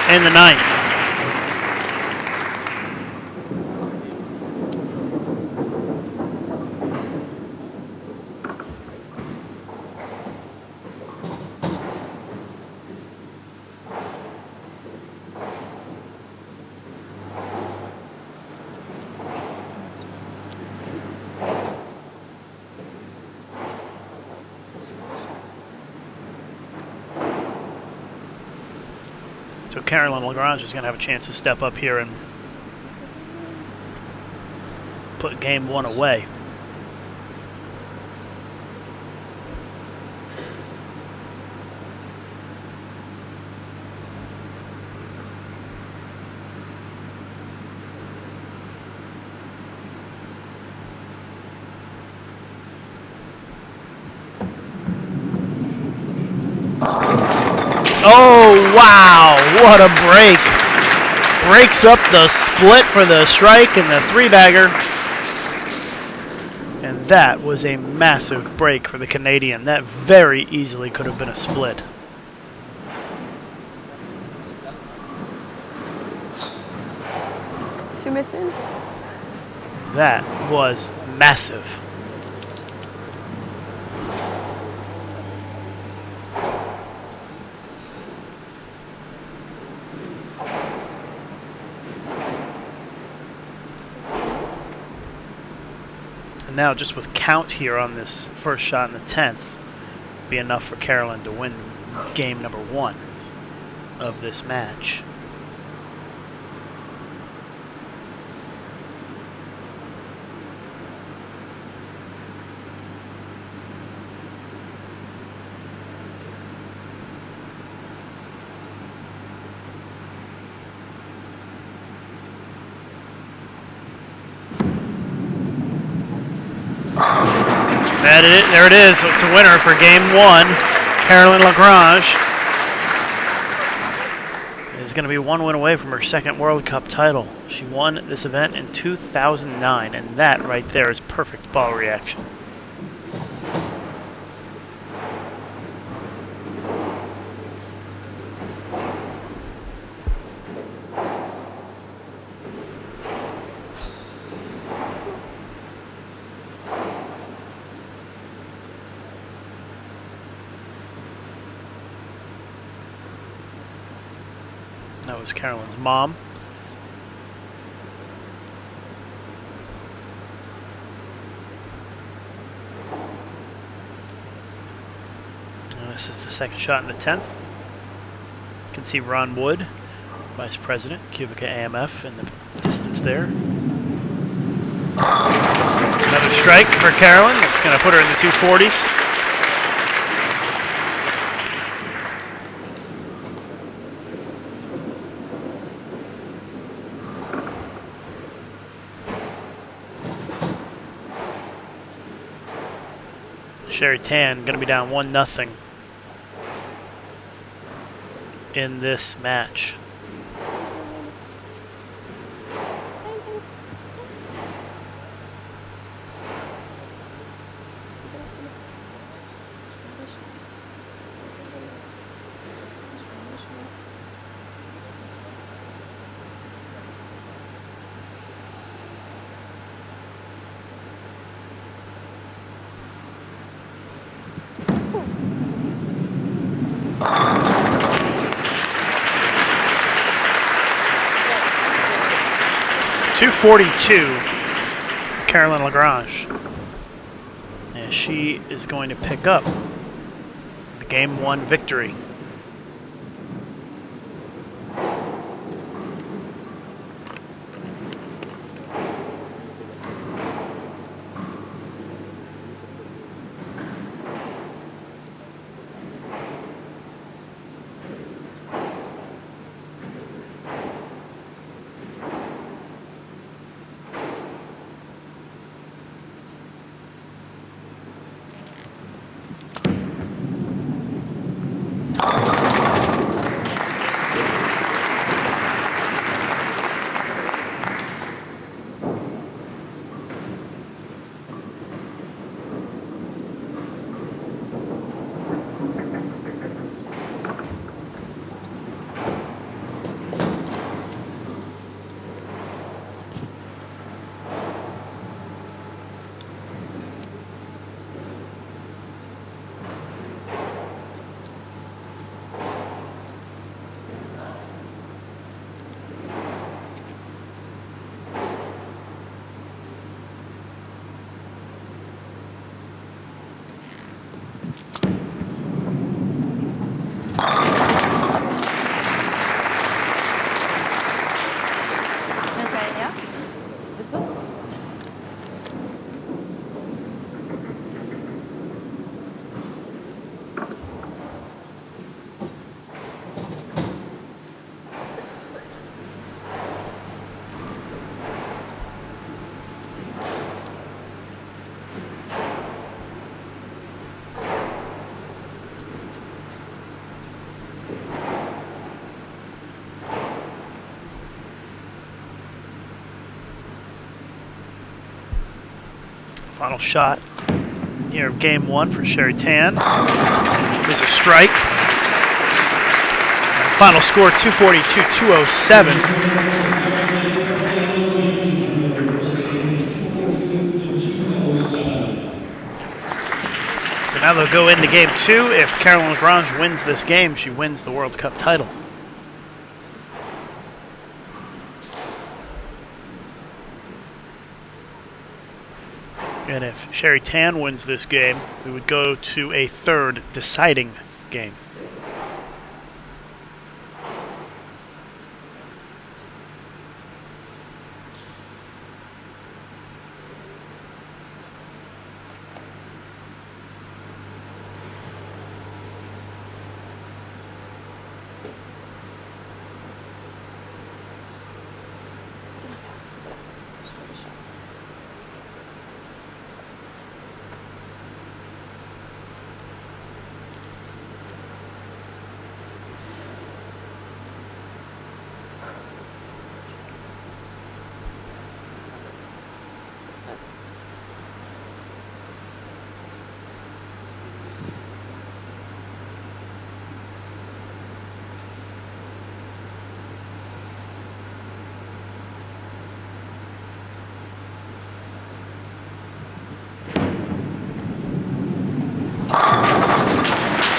in the 9th. So Carolyn Lagrange is going to have a chance to step up here and put game 1 away. Oh, wow, what a break. Breaks up the split for the strike and the 3-bagger. And that was a massive break for the Canadian. That very easily could have been a split. She missing? That was massive. And now just with count here on this first shot in the 10th, be enough for Carolyn to win game number 1 of this match. There it is. It's a winner for game 1. Carolyn Lagrange is going to be 1 win away from her 2nd World Cup title. She won this event in 2009, and that right there is perfect ball reaction. That was Carolyn's mom. And this is the 2nd shot in the 10th. You can see Ron Wood, Vice President, QubicaAMF, in the distance there. Another strike for Carolyn. That's going to put her in the 240s. Sherry Tan going to be down 1-0 in this match. .242 for Carolyn Lagrange. And she is going to pick up the game 1 victory. Final shot here of game 1 for Sherry Tan is a strike. Final score 242-207. So now they'll go into game 2. If Caroline Lagrange wins this game, she wins the World Cup title. And if Sherry Tan wins this game, we would go to a third deciding game.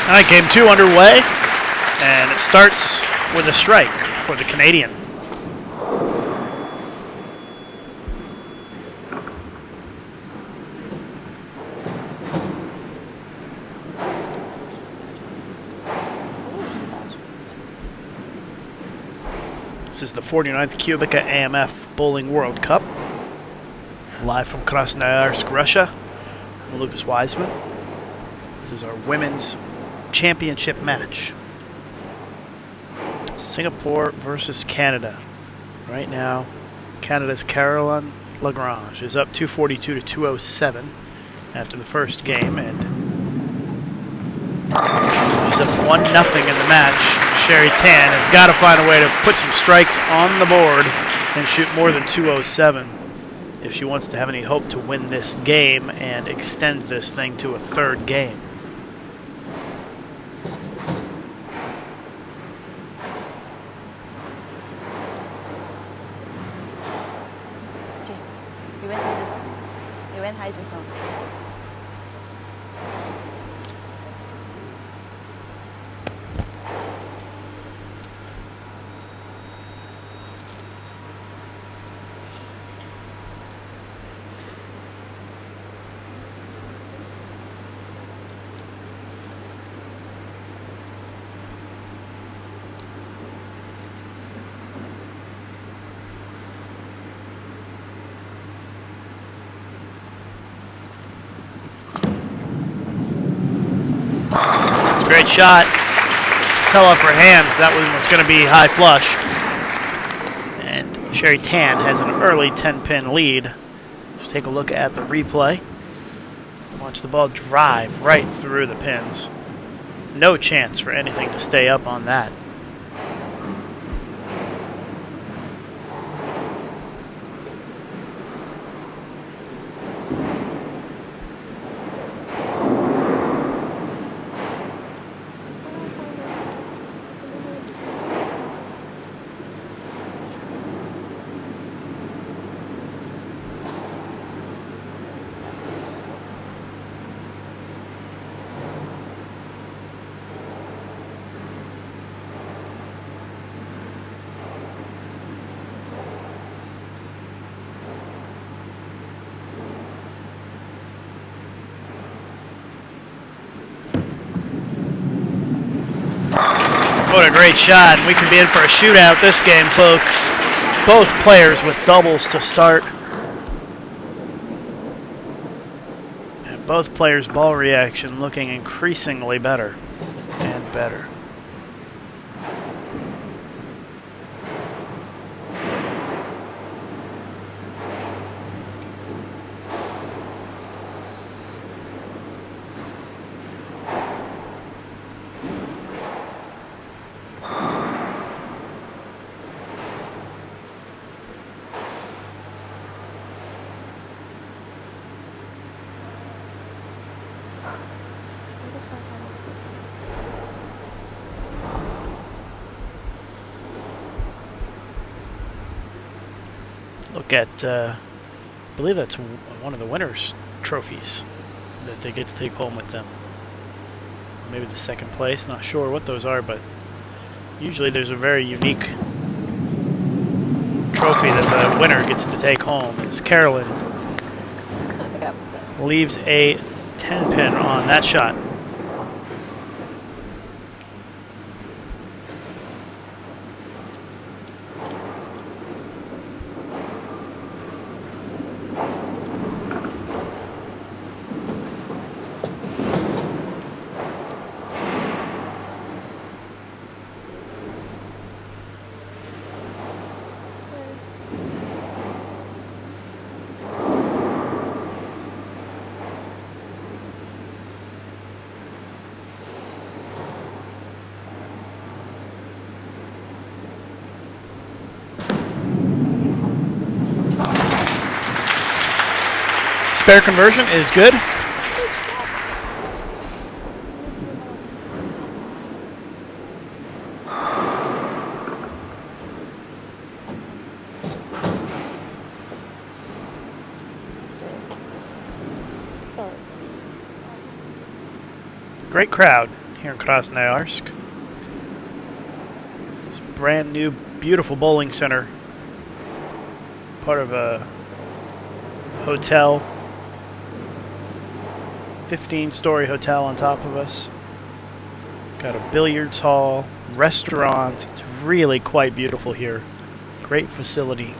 All right, game 2 underway, and it starts with a strike for the Canadian. This is the 49th QubicaAMF Bowling World Cup, live from Krasnoyarsk, Russia. I'm Lucas Wiseman. This is our women's championship match. Singapore versus Canada. Right now, Canada's Caroline Lagrange is up 242-207 after the first game, and so she's up 1-0 in the match. Sherry Tan has got to find a way to put some strikes on the board and shoot more than 207 if she wants to have any hope to win this game and extend this thing to a third game. Great shot. Fell off her hand. That one was going to be high flush. And Sherry Tan has an early 10-pin lead. Just take a look at the replay. Watch the ball drive right through the pins. No chance for anything to stay up on that. What a great shot. We could be in for a shootout this game, folks. Both players with doubles to start. And both players' ball reaction looking increasingly better and better. Look at, I believe that's one of the winners' trophies that they get to take home with them. Maybe the second place, not sure what those are, but usually there's a very unique trophy that the winner gets to take home. As Carolyn leaves a 10 pin on that shot. Spare conversion is good. Great crowd here in Krasnoyarsk. This brand new, beautiful bowling center. Part of a hotel. 15-story hotel on top of us. Got a billiards hall, restaurant. It's really quite beautiful here. Great facility.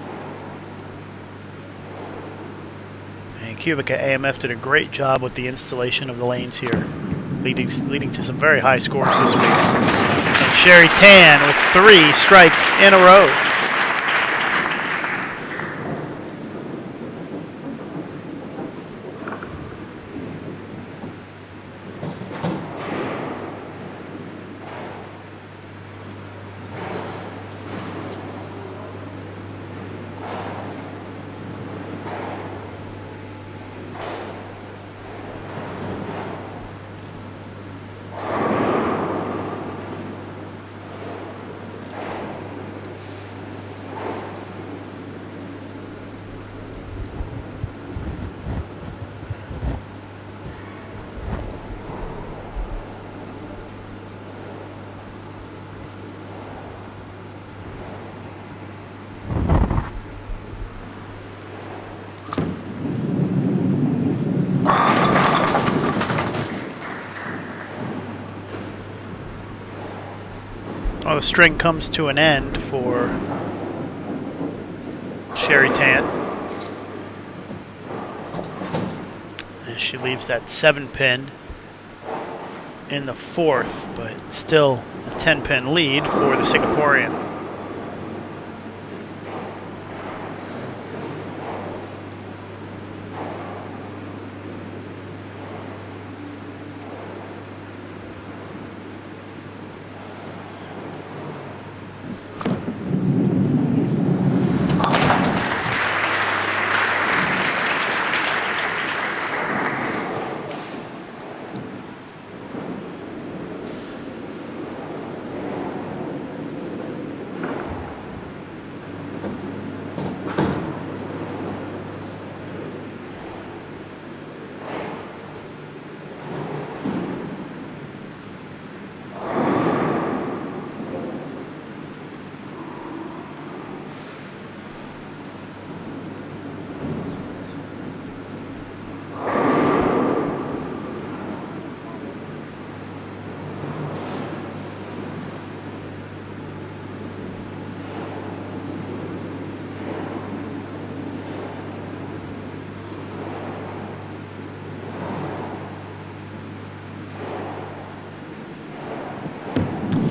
And QubicaAMF did a great job with the installation of the lanes here, leading to some very high scores this week. And Sherry Tan with 3 strikes in a row. Well, the string comes to an end for Sherry Tan. And she leaves that 7 pin in the 4th, but still a 10 pin lead for the Singaporean.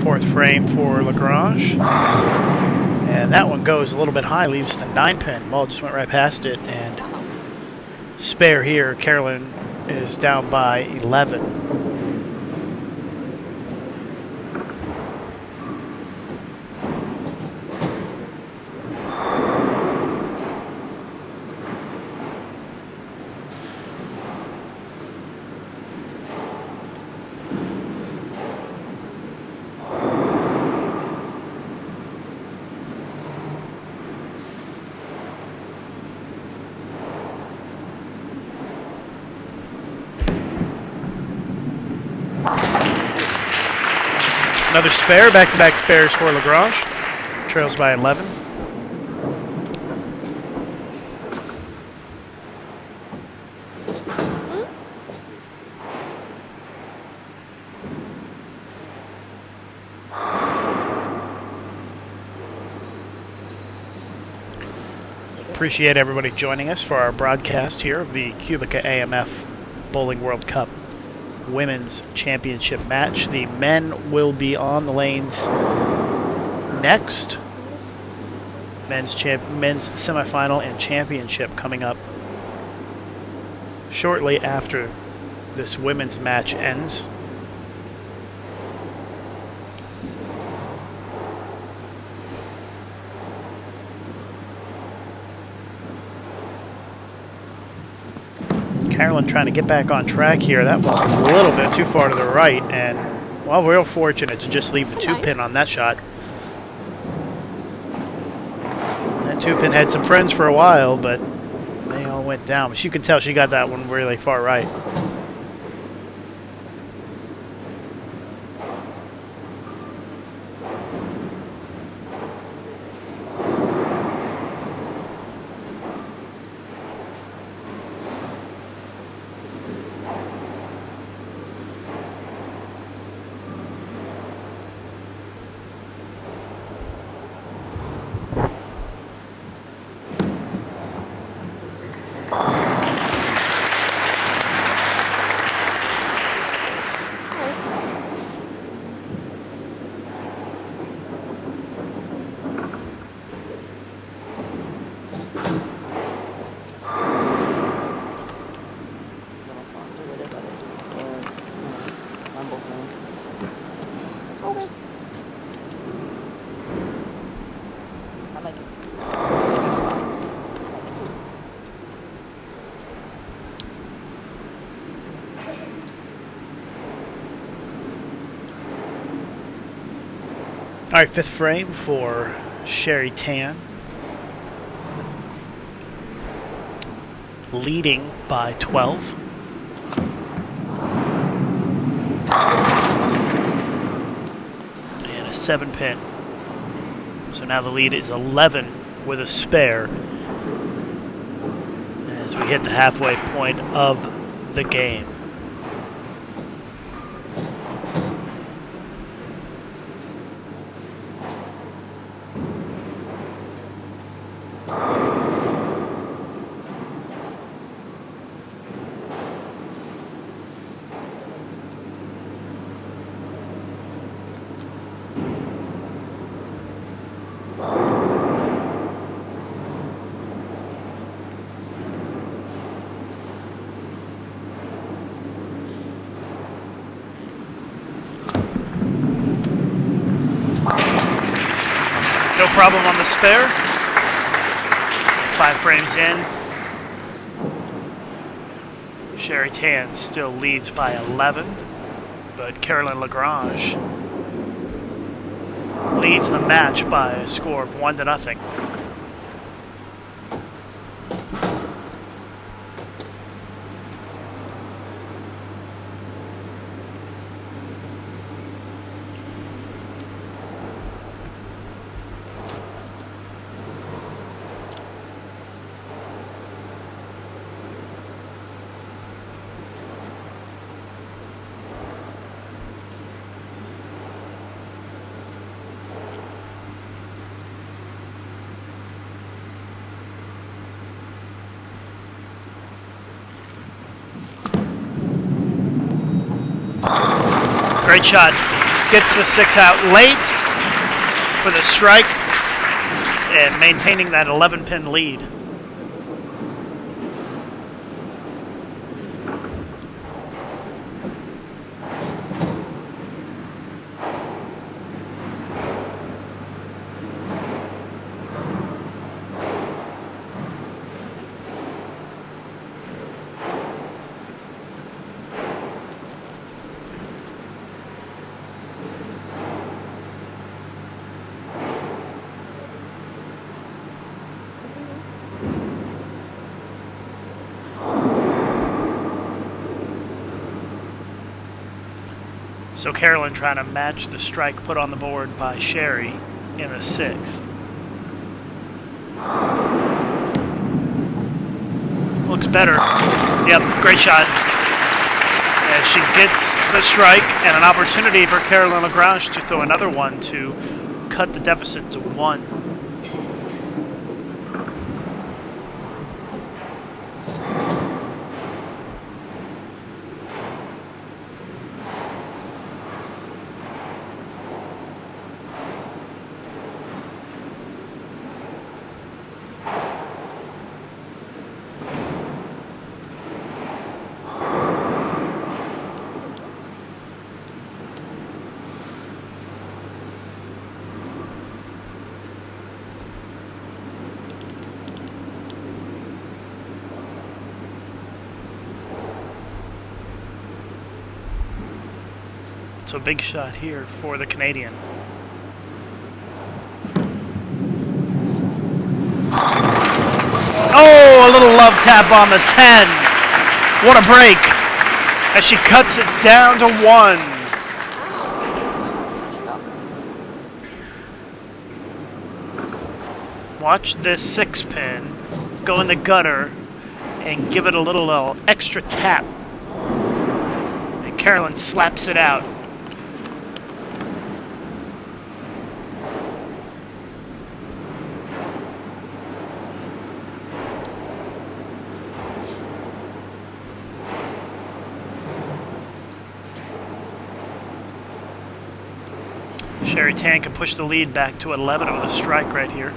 Fourth frame for Lagrange. And that one goes a little bit high, leaves the 9 pin. Ball just went right past it, and spare here. Carolyn is down by 11. Another spare, back-to-back spares for Lagrange. Trails by 11. Appreciate everybody joining us for our broadcast here of the QubicaAMF Bowling World Cup Women's Championship match. The men will be on the lanes next. Men's semifinal and championship coming up shortly after this women's match ends. Carolyn trying to get back on track here. That was a little bit too far to the right, and well, real fortunate to just leave the 2-pin on that shot. That 2-pin had some friends for a while, but they all went down. But you can tell she got that one really far right. All right, 5th frame for Sherry Tan. Leading by 12. And a 7-pin. So now the lead is 11 with a spare as we hit the halfway point of the game. No problem on the spare. 5 frames in. Sherry Tan still leads by 11, but Carolyn Lagrange leads the match by a score of 1-0. Great shot. Gets the 6 out late for the strike and maintaining that 11-pin lead. So Carolyn trying to match the strike put on the board by Sherry in the 6th. Looks better. Yep, great shot. As she gets the strike and an opportunity for Carolyn Lagrange to throw another one to cut the deficit to 1. So big shot here for the Canadian. Oh, a little love tap on the 10. What a break as she cuts it down to 1. Let's go. Watch this 6 pin go in the gutter and give it a little extra tap. And Carolyn slaps it out. Sherry Tan can push the lead back to 11 with a strike right here.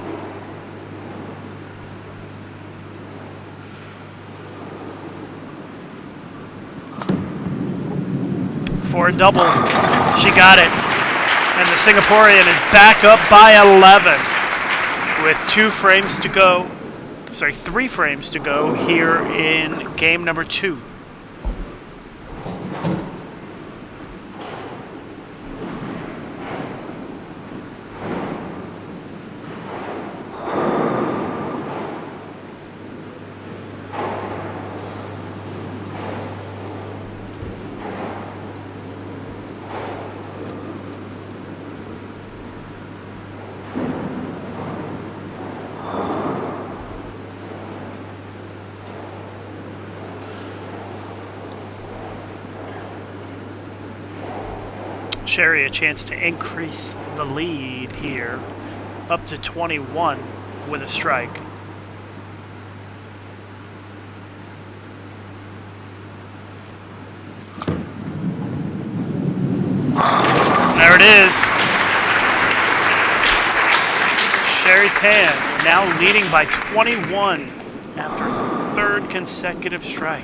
For a double. She got it. And the Singaporean is back up by 11 with 3 frames to go here in game number 2. Sherry a chance to increase the lead here up to 21 with a strike. There it is. Sherry Tan now leading by 21 after 3rd consecutive strike.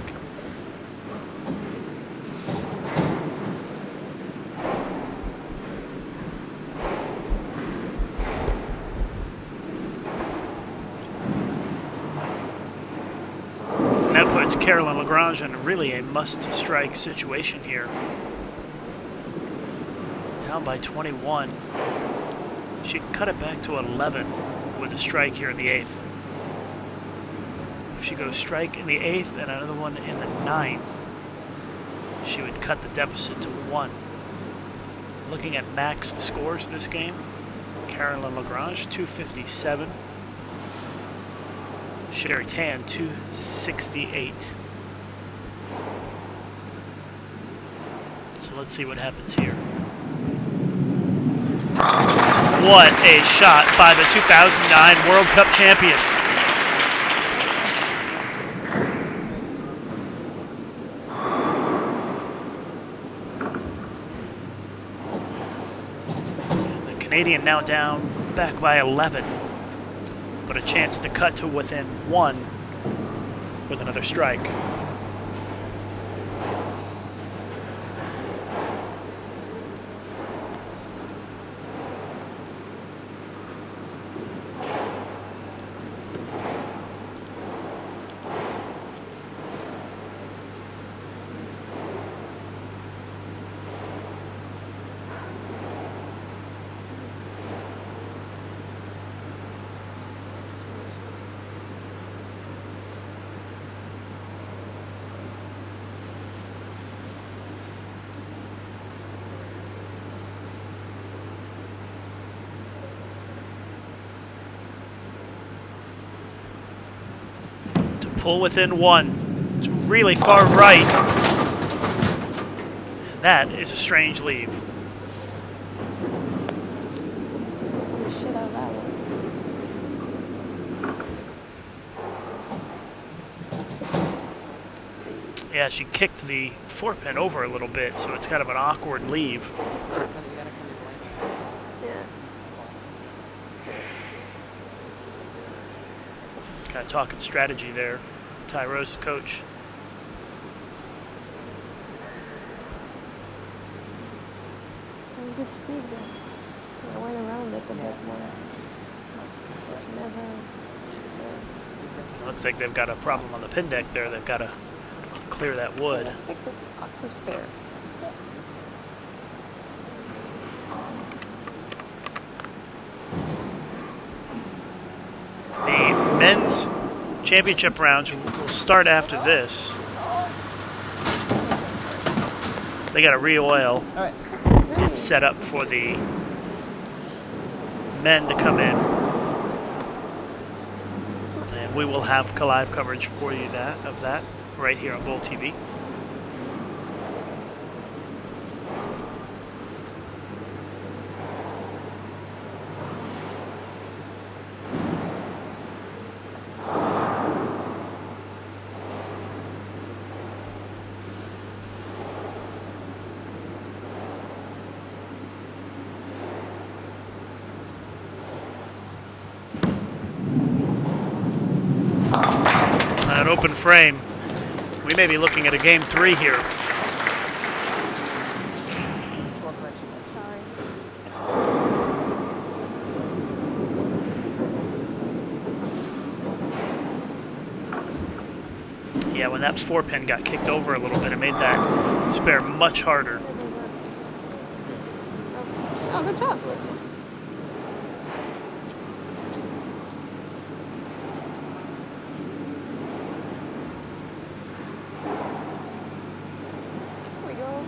Puts Carolyn Lagrange in really a must-strike situation here. Down by 21. She can cut it back to 11 with a strike here in the 8th. If she goes strike in the 8th and another one in the 9th, she would cut the deficit to 1. Looking at max scores this game, Carolyn Lagrange 257. Sherry Tan 268. So let's see what happens here. What a shot by the 2009 World Cup champion. The Canadian now down back by 11. But a chance to cut to within 1 with another strike. pull within 1. It's really far right. And that is a strange leave. Let's pull the shit out of that one. Yeah, she kicked the 4-pin over a little bit, so it's kind of an awkward leave. Yeah. Kind of talking strategy there. Tyro's coach. It was good speed though. I went around it a bit more. Never. Looks like they've got a problem on the pin deck there. They've got to clear that wood. Let's pick this awkward spare. The men's championship rounds will start after this. They got to re-oil. All right. It's really It's set up for the men to come in. And we will have live coverage for you of that right here on Bull TV. An open frame. We may be looking at a game 3 here. Score correction. sorry. Yeah, when that 4-pin got kicked over a little bit, it made that spare much harder. Doesn't work. Oh, good job. Here we go.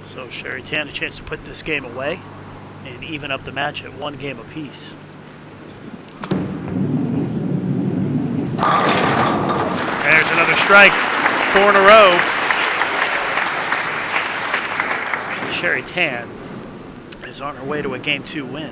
So Sherry Tan a chance to put this game away and even up the match at 1 game apiece. There's another strike, 4 in a row. Sherry Tan is on her way to a game 2 win.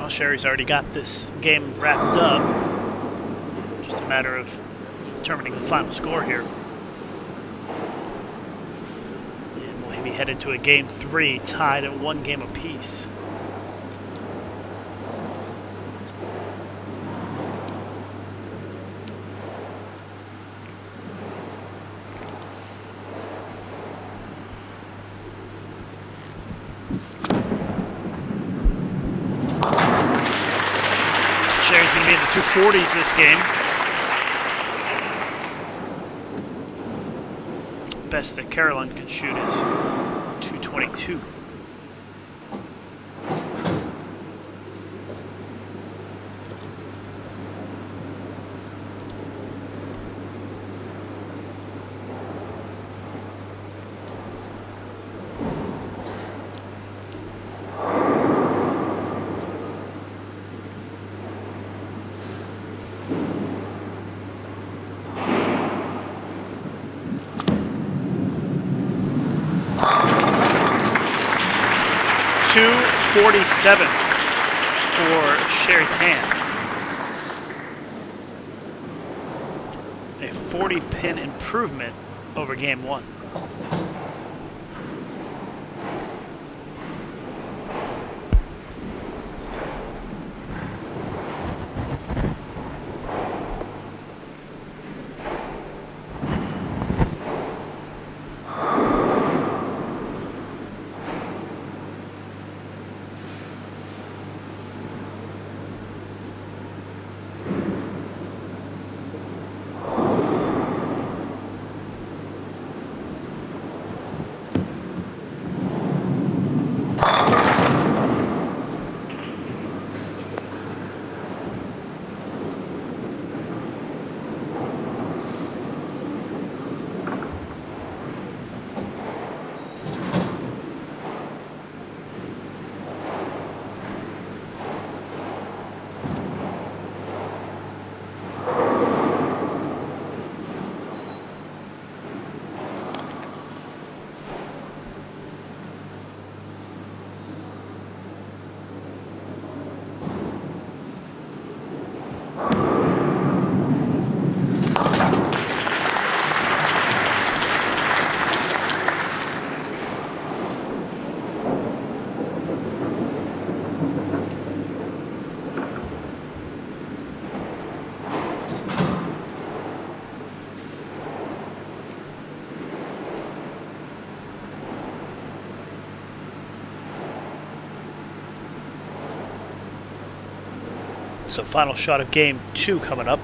Sherry's already got this game wrapped up. Just a matter of determining the final score here. And we'll be headed to a game 3 tied at 1 game apiece. Sherry's going to be in the 240s this game. best that Carolyn can shoot is 222. .247 for Sherry Tan. A 40-pin improvement over game 1. So final shot of game 2 coming up.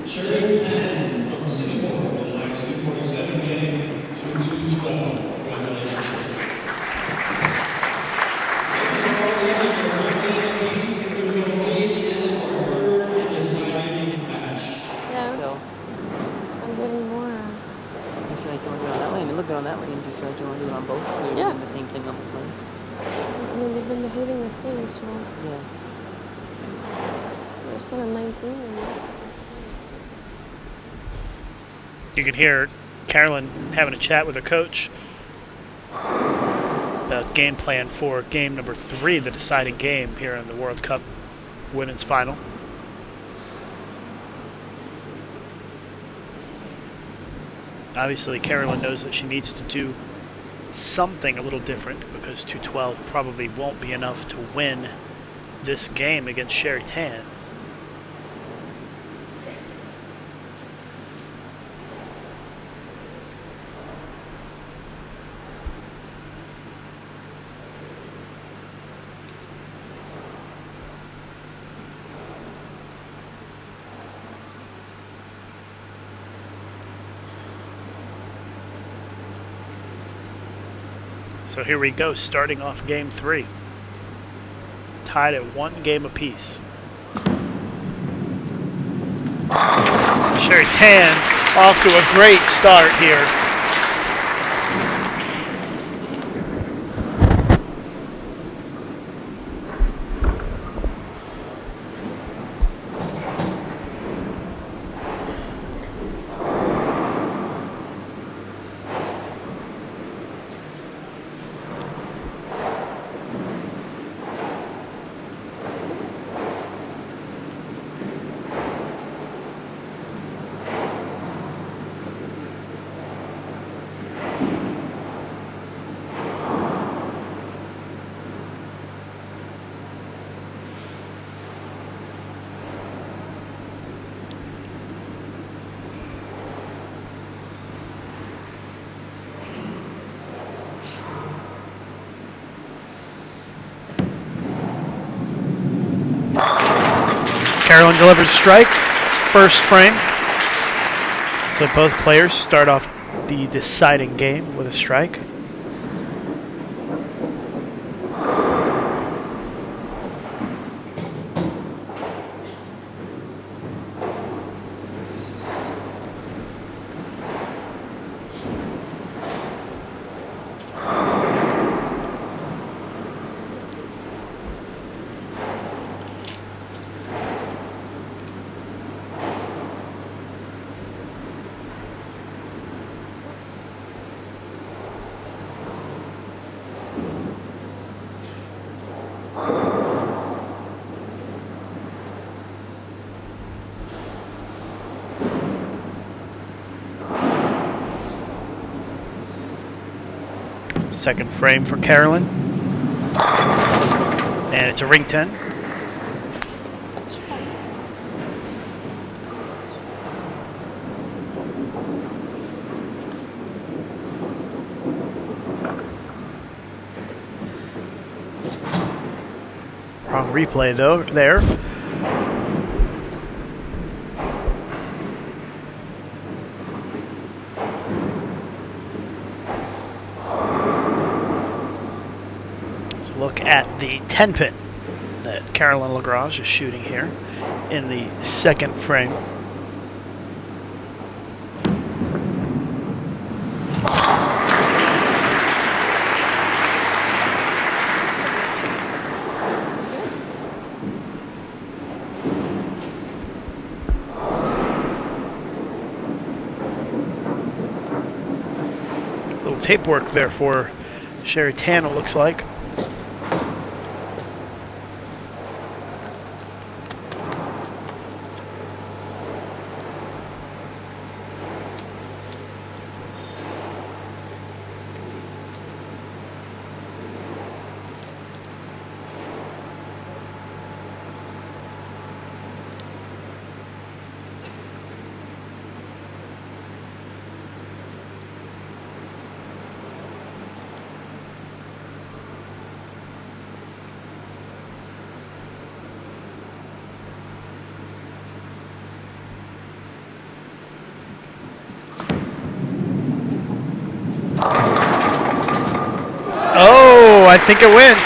Sherry Tan from Singapore with a high 247 game, 212. Congratulations, Sherry. Yeah. So, So I'm getting more. you feel like you want to do it on that lane? You look good on that lane. Do you feel like you want to do it on both? Or Yeah. doing the same thing on both lanes? I mean, they've been behaving the same, so Yeah. we're still at 19. And You can hear Carolyn having a chat with her coach about game plan for game number 3, the deciding game here in the World Cup Women's Final. Obviously, Carolyn knows that she needs to do something a little different because 212 probably won't be enough to win this game against Sherry Tan. So here we go, starting off game 3. Tied at 1 game apiece. Sherry Tan off to a great start here. Carolyn delivers strike, first frame. So both players start off the deciding game with a strike. Second frame for Carolyn. And it's a ring 10. Wrong replay though, there. Look at the 10 pin that Carolyn Lagrange is shooting here in the second frame. Little tape work there for Sherry Tan, it looks like. Oh, I think it went.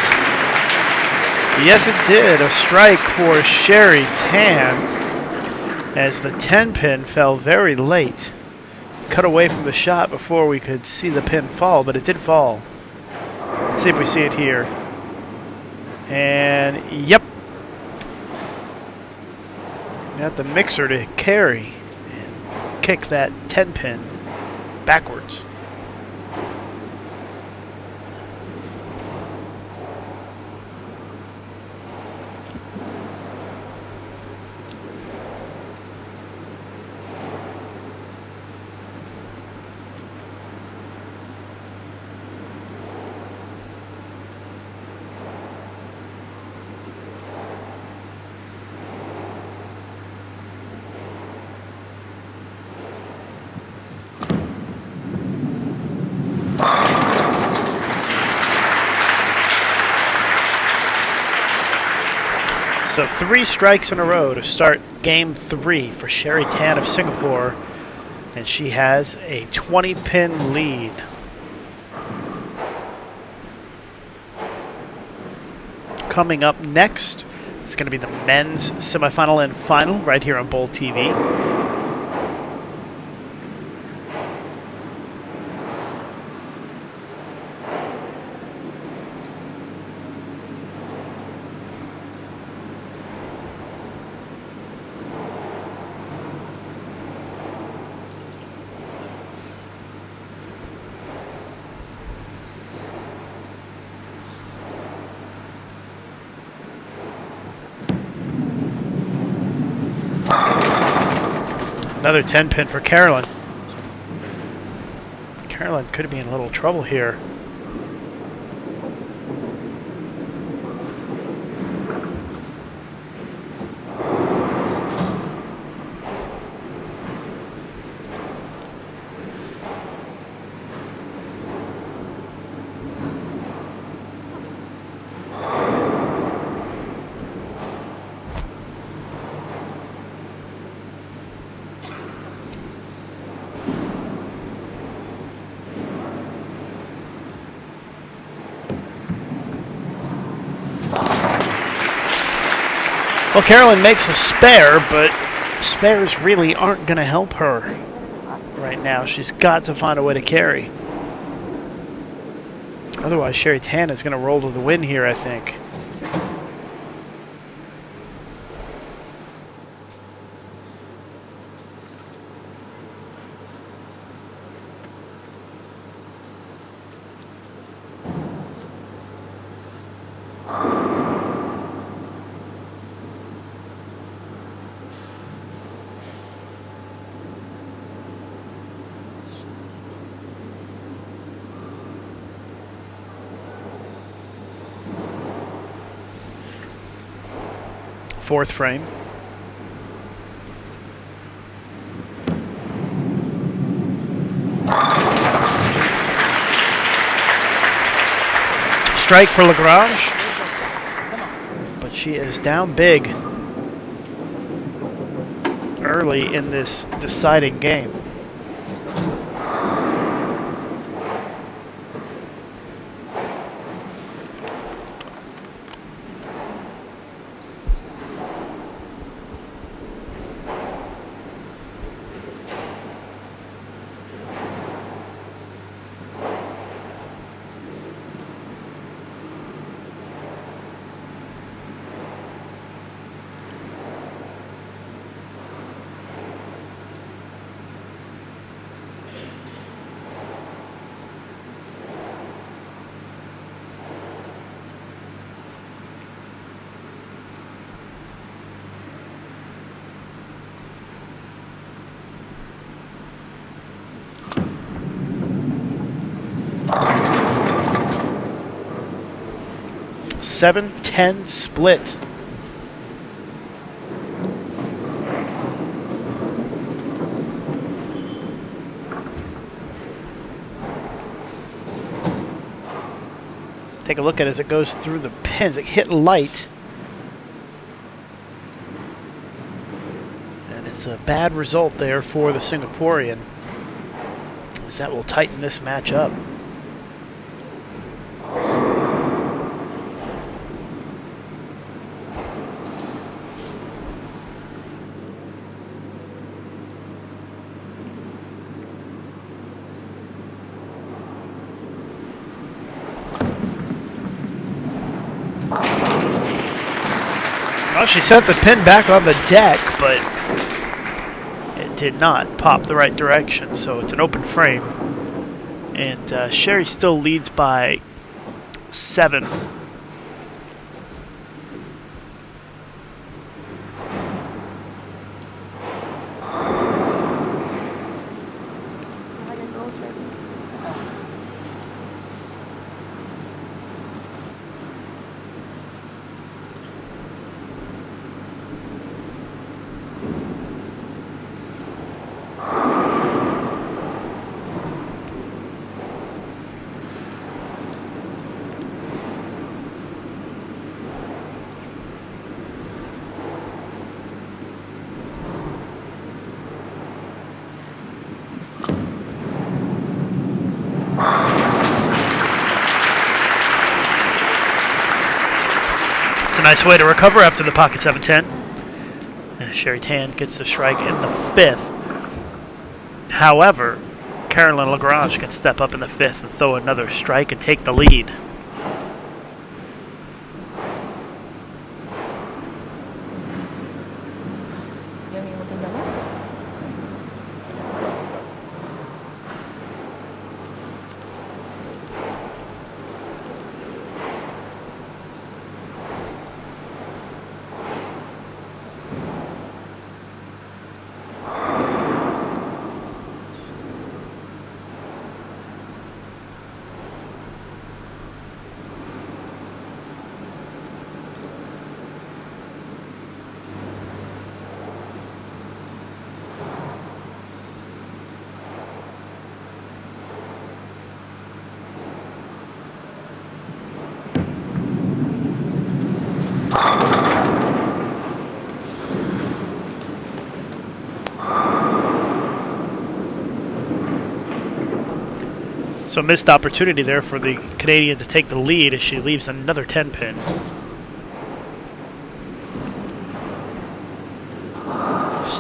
Yes, it did. A strike for Sherry Tan as the 10 pin fell very late. Cut away from the shot before we could see the pin fall, but it did fall. Let's see if we see it here. And yep. Got the mixer to carry and kick that 10 pin backwards. So 3 strikes in a row to start game 3 for Sherry Tan of Singapore, and she has a 20-pin lead. Coming up next, it's going to be the men's semifinal and final right here on Bowl TV. Another 10 pin for Carolyn. Carolyn could be in a little trouble here. Well, Carolyn makes a spare, but spares really aren't going to help her right now. She's got to find a way to carry. Otherwise, Sherry Tan is going to roll to the win here, I think. Fourth frame. Strike for Lagrange, but she is down big early in this deciding game. Seven-10 split. Take a look at it as it goes through the pins. It hit light. And it's a bad result there for the Singaporean, as that will tighten this match up. Well, she sent the pin back on the deck, but it did not pop the right direction, so it's an open frame. And Sherry still leads by 7. Nice way to recover after the pocket 7-10. And Sherry Tan gets the strike in the 5th. However, Carolyn Lagrange can step up in the 5th and throw another strike and take the lead. So missed opportunity there for the Canadian to take the lead as she leaves another 10 pin.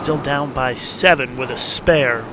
still down by 7 with a spare.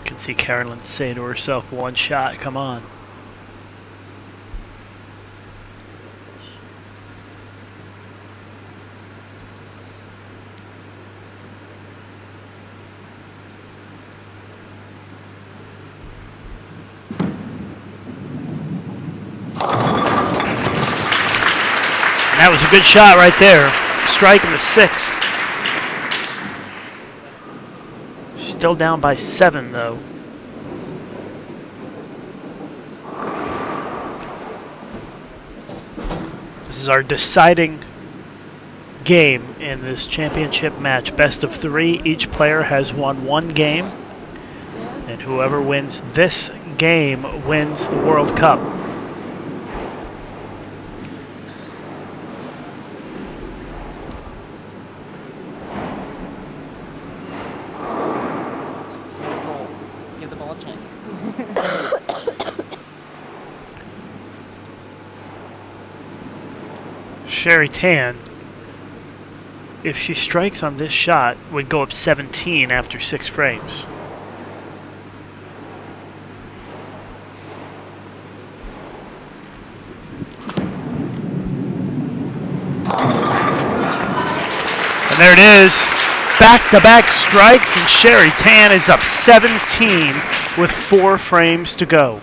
You can see Carolyn say to herself, one shot, come on. And that was a good shot right there. Strike in the 6th. Still down by 7 though. This is our deciding game in this championship match. Best of 3. Each player has won 1 game. And whoever wins this game wins the World Cup. Give the ball a chance. Sherry Tan, if she strikes on this shot, would go up 17 after 6 frames. And there it is. Back-to-back strikes, and Sherry Tan is up 17 with 4 frames to go.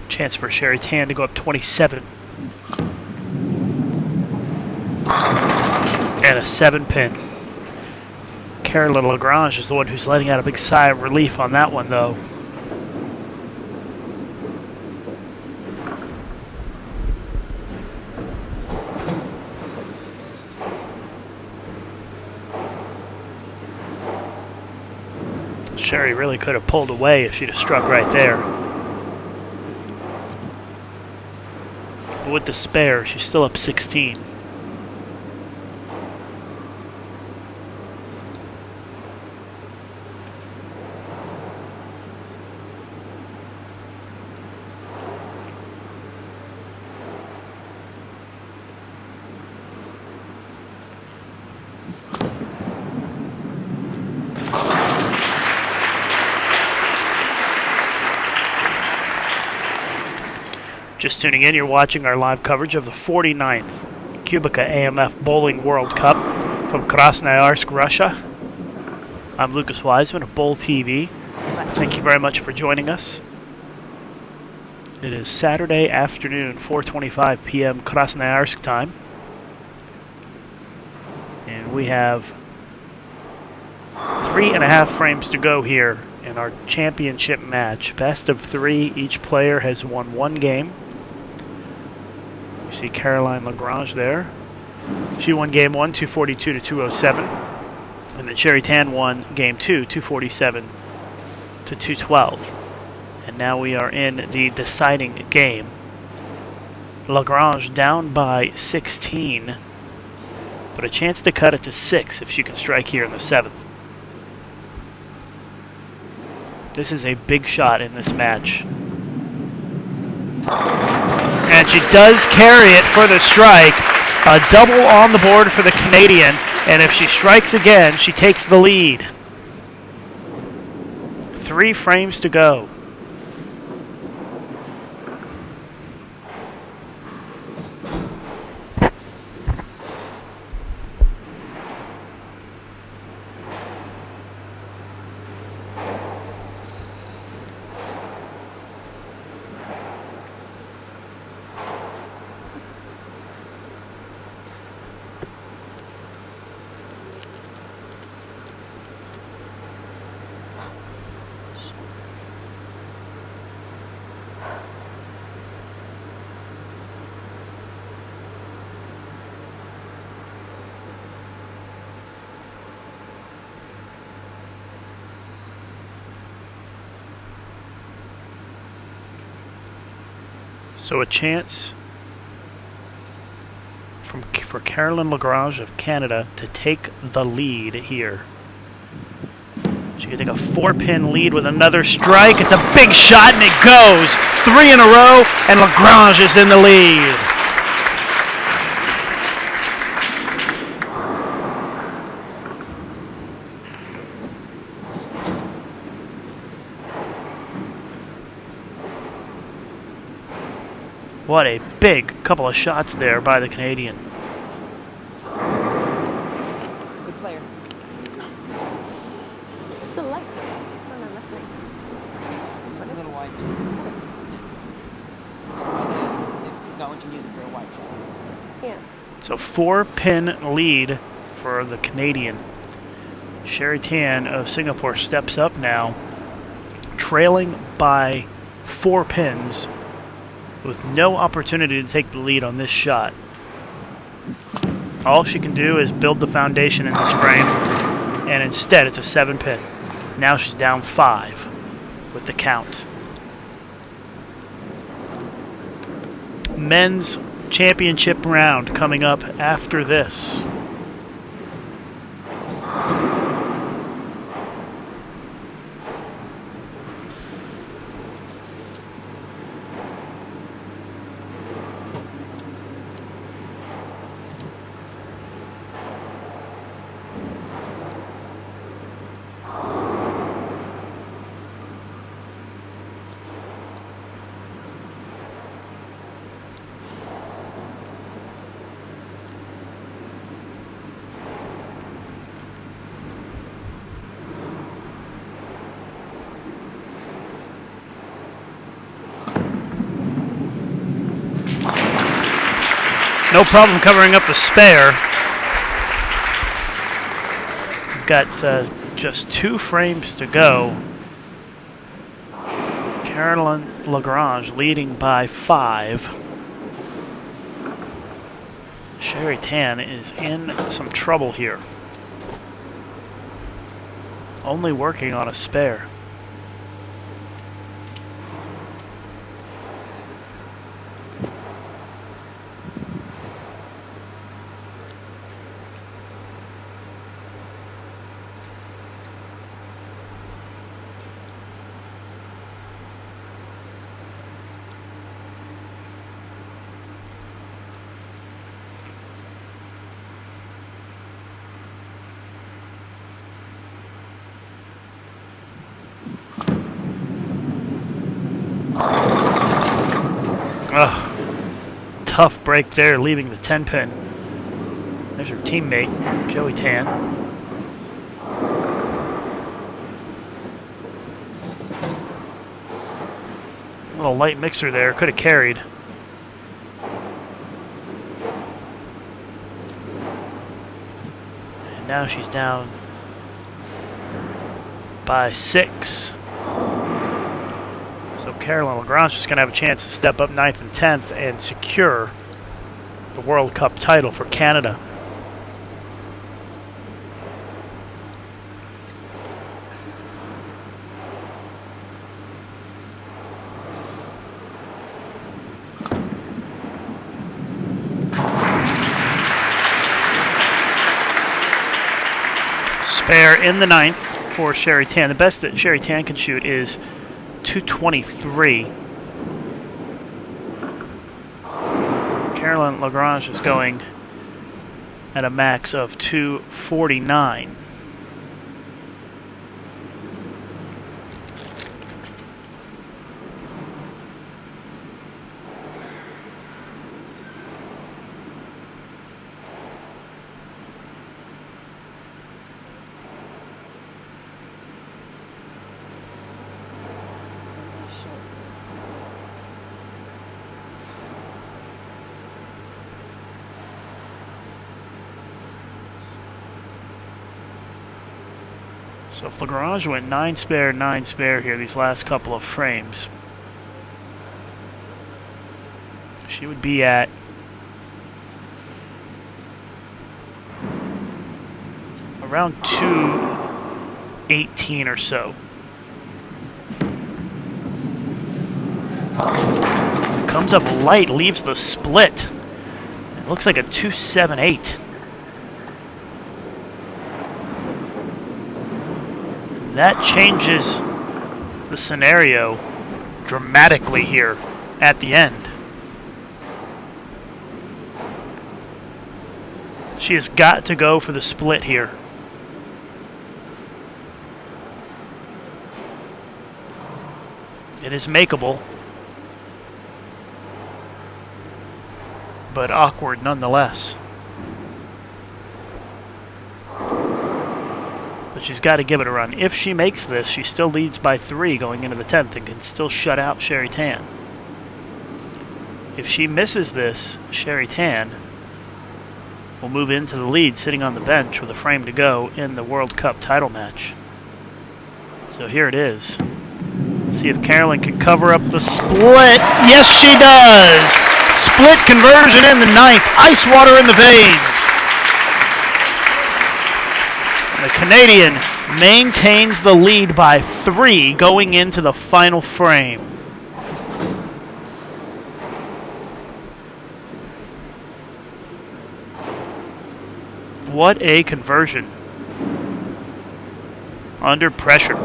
Chance for Sherry Tan to go up 27. And a 7-pin. Carolyn Lagrange is the one who's letting out a big sigh of relief on that one, though. Sherry really could have pulled away if she'd have struck right there. But with the spare, she's still up 16. Just tuning in, you're watching our live coverage of the 49th QubicaAMF Bowling World Cup from Krasnoyarsk, Russia. I'm Lucas Wiseman of Bowl TV. Thank you very much for joining us. It is Saturday afternoon, 4:25 p.m. Krasnoyarsk time. And we have 3.5 frames to go here in our championship match. Best of 3, each player has won 1 game. see Caroline Lagrange there. She won game 1, 242 to 207. And then Sherry Tan won game 2, 247 to 212. And now we are in the deciding game. Lagrange down by 16, but a chance to cut it to 6 if she can strike here in the 7th. This is a big shot in this match. And she does carry it for the strike. A double on the board for the Canadian, and if she strikes again, she takes the lead. 3 frames to go. So a chance for Caroline Lagrange of Canada to take the lead here. She can take a 4-pin lead with another strike. It's a big shot and it goes. 3 in a row and Lagrange is in the lead. What a big couple of shots there by the Canadian. Good player. It's the left. Oh, no, left leg. It's a little wide. Got what you needed for a wide shot. Yeah. So 4-pin lead for the Canadian. Sherry Tan of Singapore steps up now, trailing by 4 pins with no opportunity to take the lead on this shot. All she can do is build the foundation in this frame, and instead it's a 7-pin. Now she's down 5 with the count. Men's championship round coming up after this. No problem covering up the spare. We've got just 2 frames to go. Caroline Lagrange leading by 5. Sherry Tan is in some trouble here. Only working on a spare. Tough break there, leaving the 10-pin. There's her teammate, Joey Tan. A little light mixer there, could have carried. And now she's down by 6. So Caroline Lagrange is going to have a chance to step up 9th and 10th and secure the World Cup title for Canada. Spare in the ninth for Sherry Tan. The best that Sherry Tan can shoot is 223. Caroline Lagrange is going at a max of 249. So if Lagrange went 9 spare here these last couple of frames, she would be at around 218 or so. Comes up light, leaves the split. It looks like a 278. That changes the scenario dramatically here at the end. She has got to go for the split here. It is makeable, but awkward nonetheless. But she's got to give it a run. If she makes this, she still leads by 3 going into the 10th and can still shut out Sherry Tan. If she misses this, Sherry Tan will move into the lead, sitting on the bench with a frame to go in the World Cup title match. So here it is. Let's see if Carolyn can cover up the split. Yes, she does! Split conversion in the 9th. Ice water in the veins. The Canadian maintains the lead by 3 going into the final frame. What a conversion. Under pressure.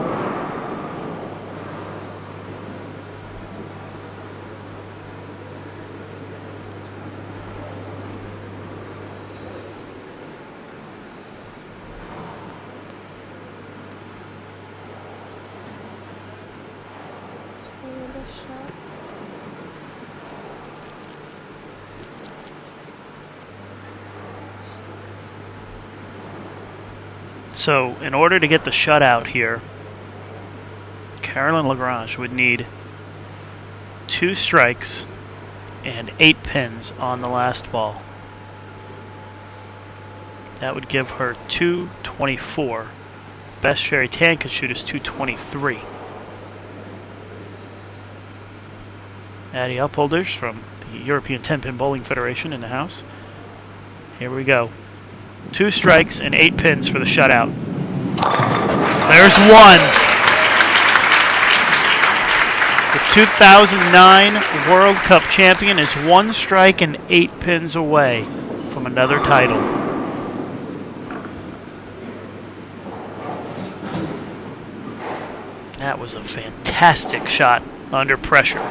So, in order to get the shutout here, Caroline Lagrange would need 2 strikes and 8 pins on the last ball. That would give her 224. Best Sherry Tan could shoot is 223. Addie Upholders from the European 10-Pin Bowling Federation in the house. Here we go. 2 strikes and 8 pins for the shutout. There's one. The 2009 World Cup champion is 1 strike and 8 pins away from another title. That was a fantastic shot under pressure.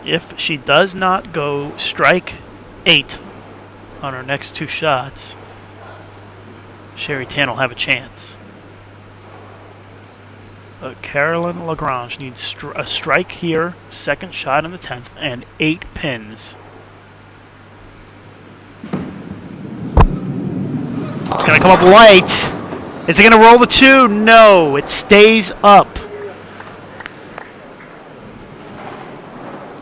If she does not go strike 8 on her next 2 shots, Sherry Tan will have a chance. But Caroline Lagrange needs a strike here, second shot in the 10th, and 8 pins It's going to come up light. Is it going to roll the 2? No, it stays up.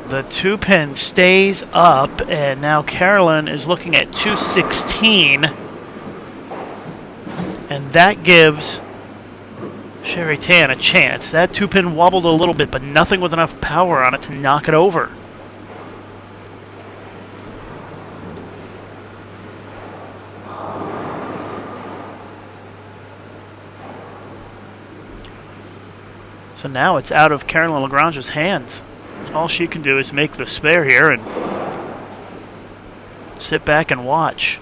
The 2 pin stays up, and now Carolyn is looking at 216. And that gives Sherry Tan a chance. That 2 pin wobbled a little bit, but nothing with enough power on it to knock it over. So now it's out of Carolyn Lagrange's hands. All she can do is make the spare here and sit back and watch.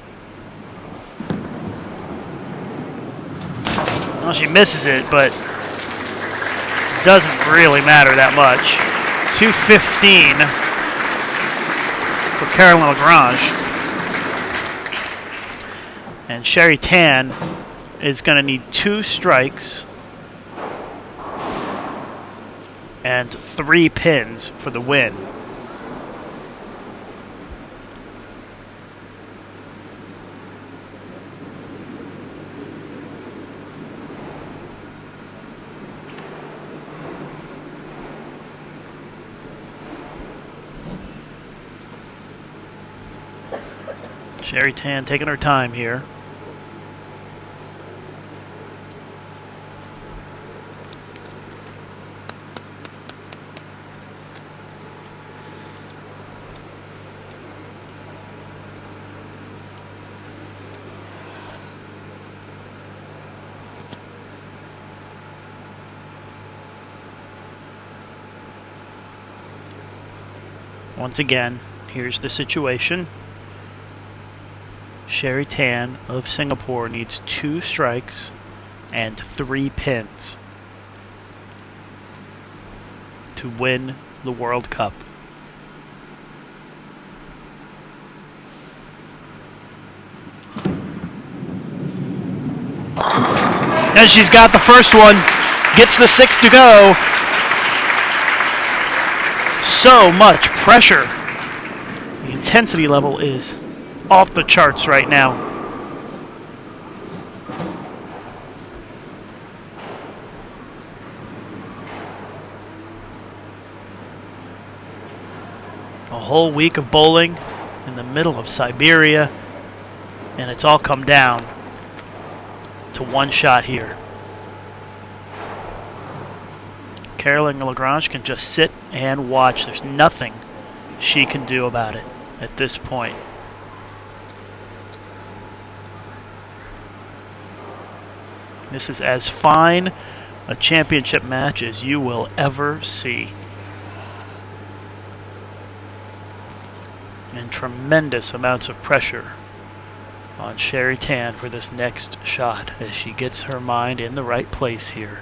Well, she misses it, but it doesn't really matter that much. 215 for Carolyn Lagrange. And Sherry Tan is going to need 2 strikes and 3 pins for the win. Sherry Tan taking her time here. Once again, here's the situation. Sherry Tan of Singapore needs 2 strikes and 3 pins to win the World Cup. And she's got the first one, gets the 6 to go. So much pressure. The intensity level is off the charts right now. A whole week of bowling in the middle of Siberia, and it's all come down to one shot here. Carolyn Lagrange can just sit and watch. There's nothing she can do about it at this point. This is as fine a championship match as you will ever see. And tremendous amounts of pressure on Sherry Tan for this next shot as she gets her mind in the right place here.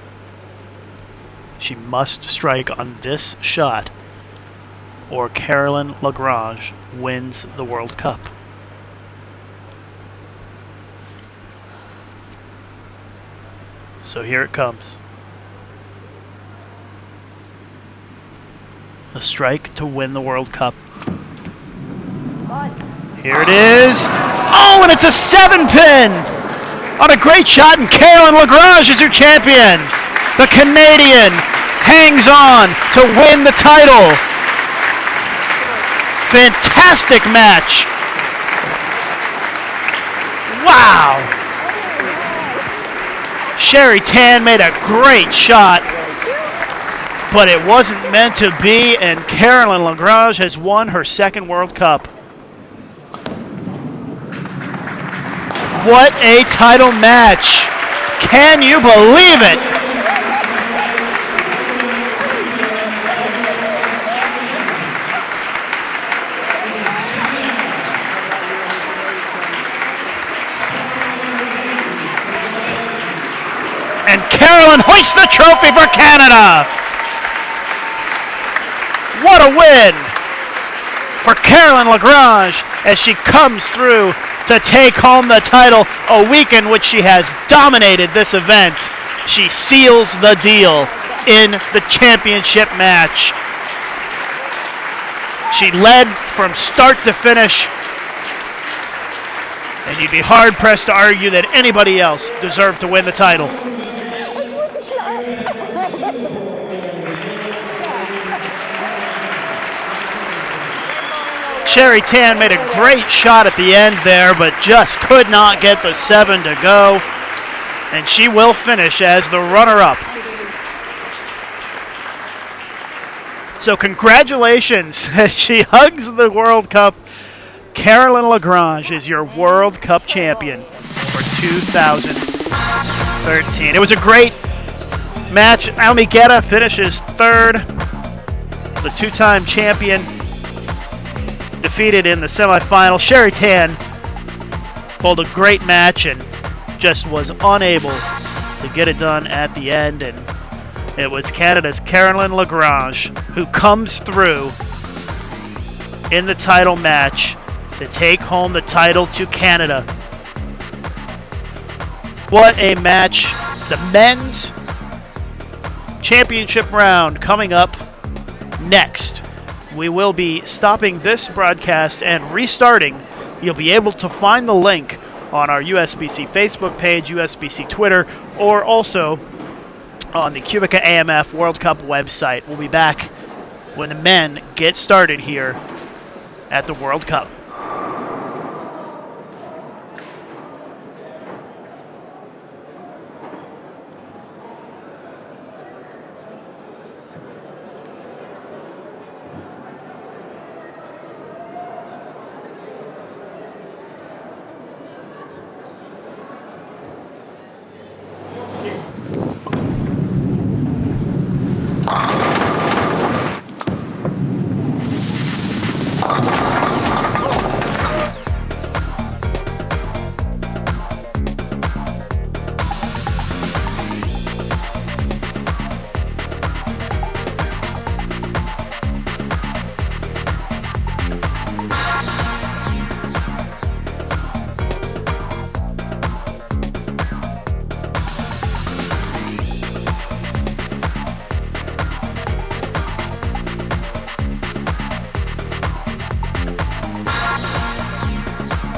She must strike on this shot or Carolyn Lagrange wins the World Cup. So here it comes. The strike to win the World Cup. Here it is. Oh, and it's a 7-pin on a great shot, and Carolyn Lagrange is your champion. The Canadian hangs on to win the title. Fantastic match. Wow. Sherry Tan made a great shot, but it wasn't meant to be, and Carolyn Lagrange has won her 2nd World Cup. What a title match. Can you believe it? And Carolyn hoists the trophy for Canada. What a win for Carolyn Lagrange as she comes through to take home the title, a week in which she has dominated this event. She seals the deal in the championship match. She led from start to finish And you'd be hard-pressed to argue that anybody else deserved to win the title. Sherry Tan made a great shot at the end there, but just could not get the 7 to go. And she will finish as the runner-up. So congratulations as she hugs the World Cup. Carolyn Lagrange is your World Cup champion for 2013. It was a great match. Naomi Guerra finishes third. The two-time champion defeated in the semifinal. Sherry Tan pulled a great match and just was unable to get it done at the end. And it was Canada's Carolyn Lagrange who comes through in the title match to take home the title to Canada. What a match. The men's championship round coming up next. We will be stopping this broadcast and restarting. You'll be able to find the link on our USBC Facebook page, USBC Twitter, or also on the QubicaAMF World Cup website. We'll be back when the men get started here at the World Cup.